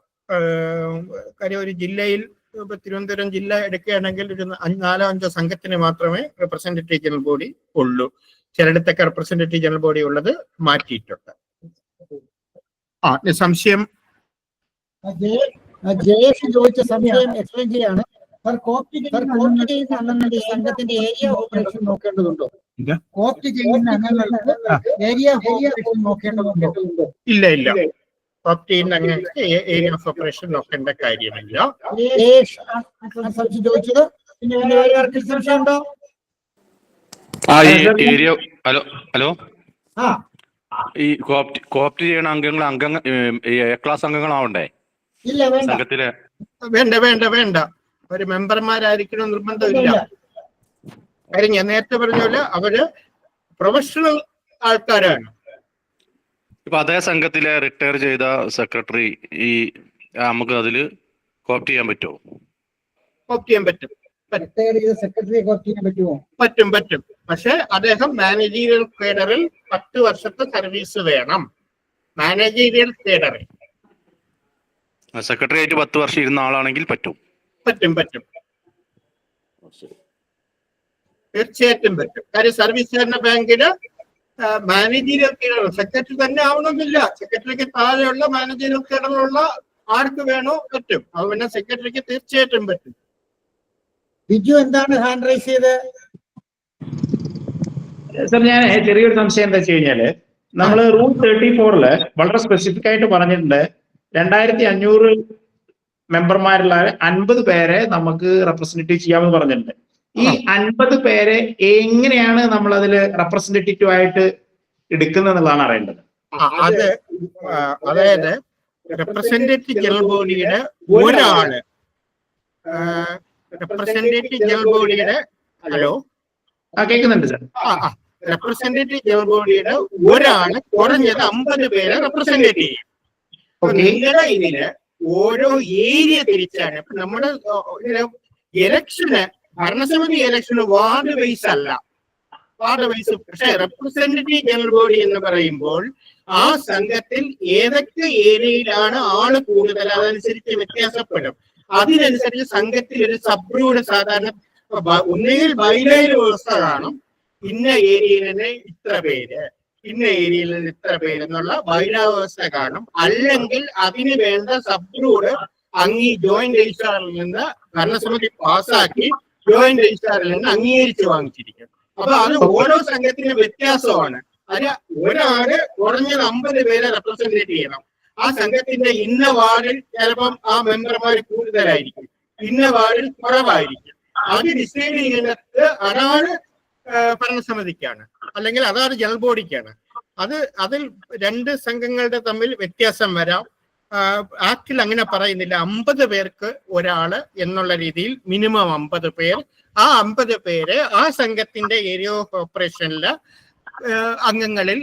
കാര്യം ഒരു ജില്ലയിൽ തിരുവനന്തപുരം ജില്ല എടുക്കുകയാണെങ്കിൽ ഒരു 4-5 സംഘത്തിന് മാത്രമേ റെപ്രസെന്റേറ്റീവ് ജനറൽ ബോഡി ഉള്ളൂ. ചിലയിടത്തൊക്കെ റെപ്രസെന്റേറ്റീവ് ജനറൽ ബോഡി ഉള്ളത് മാറ്റിയിട്ടുണ്ട്. സംശയം
ജയേഷ് ചോദിച്ച സംശയം എക്സ്പ്ലെയിൻ ചെയ്യാണ്. സംഘത്തിന്റെ ഏരിയ ഓപ്പറേഷൻ നോക്കേണ്ടതുണ്ടോ? കോപ്റ്റ് ചെയ്യുന്ന അംഗങ്ങൾക്ക് ഏരിയ ഓപ്പറേഷൻ നോക്കേണ്ടതുണ്ടോ?
ഇല്ല. കോപ്റ്റ് ചെയ്യുന്ന അംഗങ്ങൾക്ക് ഏരിയ ഓഫ് ഓപ്പറേഷൻ നോക്കേണ്ട കാര്യമില്ല.
സംശയം ചോദിച്ചത്. പിന്നെ വേറെ ആർക്കും സംശയം ഉണ്ടോ?
ഹലോ, ഈ കോപ്റ്റ് ചെയ്യണ അംഗങ്ങൾ എ ക്ലാസ് അംഗങ്ങളാവണ്ടേ?
ഇല്ല, വേണ്ട.
സംഘത്തിലെ
വേണ്ട. ഒരു മെമ്പർമാരായിരിക്കണം നിർബന്ധമില്ല. കാര്യം ഞാൻ നേരത്തെ പറഞ്ഞ പോലെ അവര് പ്രൊഫഷണൽ ആൾക്കാരാണ്.
ഇപ്പൊ അതേ സംഘത്തിലെ റിട്ടയർ ചെയ്ത സെക്രട്ടറി നമുക്ക് അതില് കോപ്റ്റ് ചെയ്യാൻ പറ്റുമോ?
കോപ്റ്റ് ചെയ്യാൻ പറ്റും.
സെക്രട്ടറിയെ കോപ്റ്റ് ചെയ്യാൻ പറ്റുമോ?
പറ്റും. പക്ഷെ അദ്ദേഹം മാനേജീരിയൽ കേഡറിൽ 10 വർഷത്തെ സർവീസ് വേണം. മാനേജീരിയൽ കേഡറിൽ
സെക്രട്ടറി ആയിട്ട് 10 വർഷം ഇരുന്ന ആളാണെങ്കിൽ പറ്റും.
തീർച്ചയായിട്ടും പറ്റും. കാര്യം സർവീസ് സഹകരണ ബാങ്കില് മാനേജീരിയൽ കേഡർ സെക്രട്ടറി തന്നെ ആവണമെന്നില്ല. സെക്രട്ടറിക്ക് താഴെയുള്ള മാനേജീരിയൽ കേഡറിലുള്ള ആർക്ക് വേണോ പറ്റും. അത് പിന്നെ സെക്രട്ടറിക്ക് തീർച്ചയായിട്ടും പറ്റും.
ബിജു എന്താണ് ഹാൻഡ് റൈസ് ചെയ്ത്?
സർ, ഞാൻ ചെറിയൊരു സംശയം എന്താ വെച്ച് കഴിഞ്ഞാല്, നമ്മള് റൂൾ 34 വളരെ സ്പെസിഫിക് ആയിട്ട് പറഞ്ഞിട്ടുണ്ട് 2500 മെമ്പർമാരുള്ള 50 പേരെ നമുക്ക് റെപ്രസെന്റേറ്റീവ് ചെയ്യാമെന്ന് പറഞ്ഞിട്ടുണ്ട്. ഈ 50 പേരെ എങ്ങനെയാണ് നമ്മൾ അതില് റെപ്രസെന്റേറ്റീവ് ആയിട്ട് എടുക്കുന്നത് എന്നുള്ളതാണ് അറിയേണ്ടത്.
അതായത് റെപ്രസെന്റേറ്റീവ് ജനറൽ ബോഡിയുടെ ഒരാള് റെപ്രസെന്റേറ്റീവ് ജനറൽ ബോഡിയുടെ ഹലോ
കേൾക്കുന്നുണ്ട് സാർ.
റെപ്രസെന്റേറ്റീവ് ജനറൽ ബോഡിയുടെ ഒരാള് കുറഞ്ഞത് 50 പേരെ റെപ്രസെന്റേറ്റ് ചെയ്യും. നിങ്ങളുടെ ഇതില് ഓരോ ഏരിയ തിരിച്ചാണ്. ഇപ്പൊ നമ്മുടെ ഇലക്ഷന് ഭരണസമിതി ഇലക്ഷന് വാർഡ് വൈസ് അല്ല, വാർഡ് വൈസ്. പക്ഷെ റെപ്രസെന്റേറ്റീവ് ജനറൽ ബോഡി എന്ന് പറയുമ്പോൾ ആ സംഘത്തിൽ ഏതൊക്കെ ഏരിയയിലാണ് ആള് കൂടുതൽ അതനുസരിച്ച് വ്യത്യാസപ്പെടും. അതിനനുസരിച്ച് സംഘത്തിൽ ഒരു സബ് റൂള് സാധാരണ ഒന്നുകിൽ ബൈലയിൽ വ്യവസ്ഥ കാണും, ഇന്ന ഏരിയയിൽ തന്നെ ഇത്ര പേര്, ഇന്ന ഏരിയയിൽ നിന്ന് ഇത്ര പേര് എന്നുള്ള ബൈലാ വ്യവസ്ഥ കാണും. അല്ലെങ്കിൽ അതിന് വേണ്ട സബ് റൂള് ജോയിന്റ് രജിസ്ട്രാറിൽ നിന്ന് ഭരണസമിതി പാസ്സാക്കി ജോയിന്റ് രജിസ്ട്രാറിൽ നിന്ന് അംഗീകരിച്ച് വാങ്ങിച്ചിരിക്കും. അപ്പൊ അത് ഓരോ സംഘത്തിനും വ്യത്യാസമാണ്. അത് ഒരാള് കുറഞ്ഞത് 50 പേരെ റെപ്രസെന്റേറ്റ് ചെയ്യണം. ആ സംഘത്തിന്റെ ഇന്ന വാർഡിൽ ചിലപ്പം ആ മെമ്പർമാർ കൂടുതലായിരിക്കും, ഇന്ന വാർഡിൽ കുറവായിരിക്കും. അത് ഡിസൈഡ് ചെയ്യുന്നത് അതാണ് ഭരണസമിതിക്കാണ്, അല്ലെങ്കിൽ അതാണ് ജനറൽ ബോഡിക്കാണ്. അതിൽ 2 സംഘങ്ങളുടെ തമ്മിൽ വ്യത്യാസം വരാം. ആക്ടിൽ അങ്ങനെ പറയുന്നില്ല. 50 പേർക്ക് ഒരാള് എന്നുള്ള രീതിയിൽ മിനിമം 50 പേർ. ആ 50 പേര് ആ സംഘത്തിന്റെ ഏരിയ ഓഫ് ഓപ്പറേഷനിലെ അംഗങ്ങളിൽ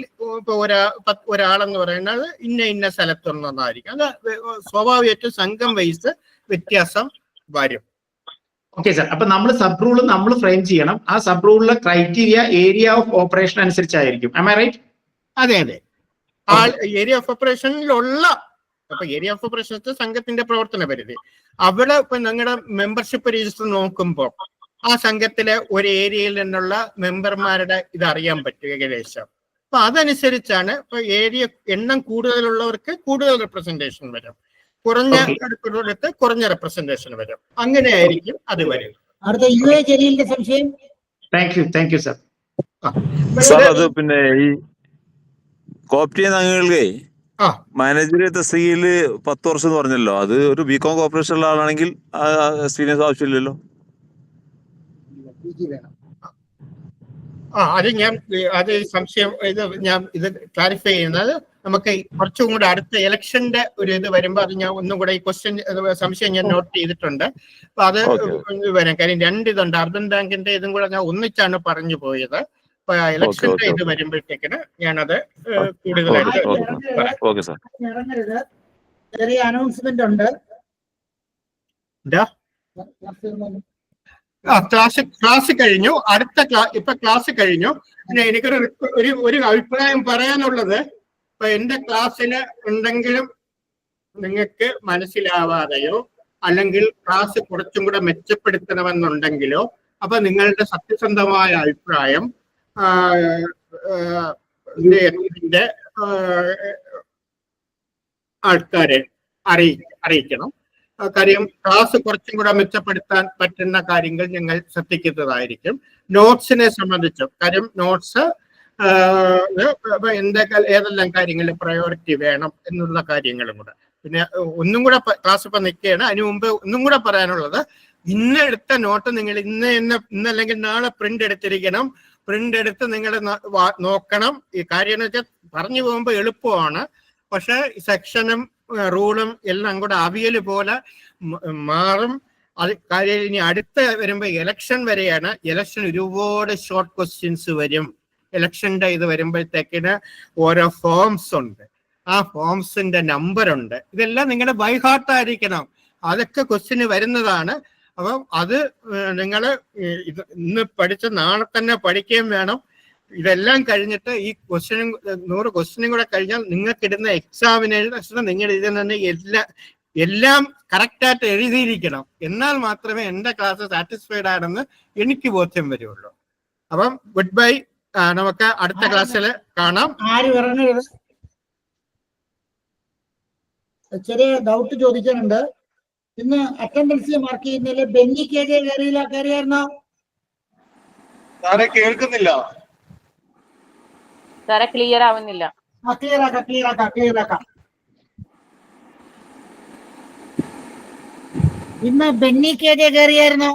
ഒരാളെന്ന് പറയുന്നത് ഇന്ന സ്ഥലത്തുള്ളതായിരിക്കും. അത് സ്വാഭാവികമായിട്ടും സംഘം വൈസ് വ്യത്യാസം വരും.
Okay sir. അപ്പൊ നമ്മൾ സബ് റൂൾ നമ്മൾ ഫ്രെയിം ചെയ്യണം. ആ സബ് റൂളിലെ ക്രൈറ്റീരിയ ഏരിയ ഓഫ് ഓപ്പറേഷൻ അനുസരിച്ചായിരിക്കും. Am I right?
അതെ. ഏരിയ ഓഫ് ഓപ്പറേഷനിലുള്ള അപ്പൊ ഏരിയ ഓഫ് ഓപ്പറേഷൻ സംഘത്തിന്റെ പ്രവർത്തന പരിധി. അവിടെ ഇപ്പൊ നിങ്ങളുടെ മെമ്പർഷിപ്പ് രജിസ്റ്റർ നോക്കുമ്പോൾ ആ സംഘത്തിലെ ഒരു ഏരിയയിൽ നിന്നുള്ള മെമ്പർമാരുടെ ഇത് അറിയാൻ പറ്റും ഏകദേശം. അപ്പൊ അതനുസരിച്ചാണ് ഇപ്പൊ ഏരിയ എണ്ണം കൂടുതലുള്ളവർക്ക് കൂടുതൽ റെപ്രസെന്റേഷൻ വരും, കുറഞ്ഞ കുറഞ്ഞ റെപ്രസെന്റേഷൻ വരും. അങ്ങനെയായിരിക്കും അത് വരും.
അടുത്ത UA ജലീലിന്റെ സംശയം.
Thank you sir.
സാർ അത് പിന്നെ ഈ കോപ്റ്റിയ അംഗങ്ങൾക്ക് മാനേജറിയൽ തസ്തികയിൽ 10 വർഷം എന്ന് പറഞ്ഞല്ലോ, അത് ഒരു ബികോം കോർപ്പറേഷനുള്ള ആളാണെങ്കിൽ എക്സ്പീരിയൻസ് ആവശ്യമില്ലല്ലോ.
അത് സംശയം ഇത് ക്ലാരിഫൈ ചെയ്യുന്നത് നമുക്ക് കുറച്ചും കൂടെ അടുത്ത ഇലക്ഷന്റെ ഒരു ഇത് വരുമ്പോ അത് ഞാൻ ഒന്നും കൂടെ ഈ സംശയം ഞാൻ നോട്ട് ചെയ്തിട്ടുണ്ട്. അപ്പൊ അത് വരാം. കാര്യം 2 ഇതുണ്ട്. അർബൻ ബാങ്കിന്റെ ഇതും കൂടെ ഞാൻ ഒന്നിച്ചാണ് പറഞ്ഞു പോയത്. അപ്പൊ ഇലക്ഷന്റെ ഇത് വരുമ്പോഴത്തേക്കിന് ഞാനത് കൂടുതലായിട്ട്
ഇറങ്ങരുത്. ചെറിയ അനൗൺസ്മെന്റ് ഉണ്ട്.
ക്ലാസ് കഴിഞ്ഞു. അടുത്ത ക്ലാസ് കഴിഞ്ഞു. പിന്നെ എനിക്കൊരു അഭിപ്രായം പറയാനുള്ളത്, ഇപ്പൊ എന്റെ ക്ലാസ്സില് എന്തെങ്കിലും നിങ്ങൾക്ക് മനസ്സിലാവാതെയോ അല്ലെങ്കിൽ ക്ലാസ് കുറച്ചും കൂടെ മെച്ചപ്പെടുത്തണമെന്നുണ്ടെങ്കിലോ അപ്പൊ നിങ്ങളുടെ സത്യസന്ധമായ അഭിപ്രായം ഇതിന്റെ ആൾക്കാരെ അറിയിക്കണം. കാര്യം ക്ലാസ് കുറച്ചും കൂടെ മെച്ചപ്പെടുത്താൻ പറ്റുന്ന കാര്യങ്ങൾ ഞങ്ങൾ ശ്രദ്ധിക്കുന്നതായിരിക്കും. നോട്ട്സിനെ സംബന്ധിച്ചും കാര്യം നോട്ട്സ് ഏതെല്ലാം കാര്യങ്ങളിൽ പ്രയോറിറ്റി വേണം എന്നുള്ള കാര്യങ്ങളും കൂടെ. പിന്നെ ഒന്നും കൂടെ ക്ലാസ് ഇപ്പൊ നിൽക്കുകയാണ്. അതിനു മുമ്പ് ഒന്നും കൂടെ പറയാനുള്ളത്, ഇന്ന് എടുത്ത നോട്ട് നിങ്ങൾ ഇന്നല്ലെങ്കിൽ നാളെ പ്രിന്റ് എടുത്തിരിക്കണം. പ്രിന്റ് എടുത്ത് നിങ്ങൾ നോക്കണം. ഈ കാര്യം എന്ന് വെച്ചാൽ പറഞ്ഞു പോകുമ്പോൾ എളുപ്പമാണ്, പക്ഷെ സെക്ഷനും റൂളും എല്ലാം കൂടെ അവിയൽ പോലെ മാറും. അത് കാര്യം ഇനി അടുത്ത വരുമ്പോ ഇലക്ഷൻ വരെയാണ്. ഇലക്ഷൻ ഒരുപാട് ഷോർട്ട് ക്വസ്റ്റ്യൻസ് വരും. ഇലക്ഷന്റെ ഇത് വരുമ്പോഴത്തേക്കിന് ഓരോ ഫോംസ് ഉണ്ട്, ആ ഫോംസിന്റെ നമ്പർ ഉണ്ട്. ഇതെല്ലാം നിങ്ങളുടെ ബൈ ഹാർട്ട് ആയിരിക്കണം. അതൊക്കെ ക്വസ്റ്റ്യന് വരുന്നതാണ്. അപ്പം അത് നിങ്ങൾ ഇന്ന് പഠിച്ച നാളെ തന്നെ പഠിക്കുകയും വേണം. ഇതെല്ലാം കഴിഞ്ഞിട്ട് ഈ 100 ക്വസ്റ്റ്യനും കൂടെ കഴിഞ്ഞാൽ നിങ്ങൾക്ക് ഇടുന്ന എക്സാമിനേഷൻ നിങ്ങൾ ഇതിൽ നിന്ന് എല്ലാം കറക്റ്റായിട്ട് എഴുതിയിരിക്കണം. എന്നാൽ മാത്രമേ എൻ്റെ ക്ലാസ് സാറ്റിസ്ഫൈഡ് ആണെന്ന് എനിക്ക് ബോധ്യം വരുള്ളൂ. അപ്പം ഗുഡ് ബൈ. നമുക്ക് അടുത്ത ക്ലാസ്സിൽ കാണാം.
ചെറിയ ഡൗട്ട് ചോദിക്കാനുണ്ട്. ഇന്ന് അറ്റൻഡൻസ് മാർക്ക് ചെയ്യുന്നതിൽ ബെന്നി കയറിയായിരുന്നോ?
സാറേ കേൾക്കുന്നില്ല.
സാറേ ക്ലിയർ ആവുന്നില്ല.
ക്ലിയർ ആക്കാം. ഇന്ന് ബെന്നി കയറിയായിരുന്നോ?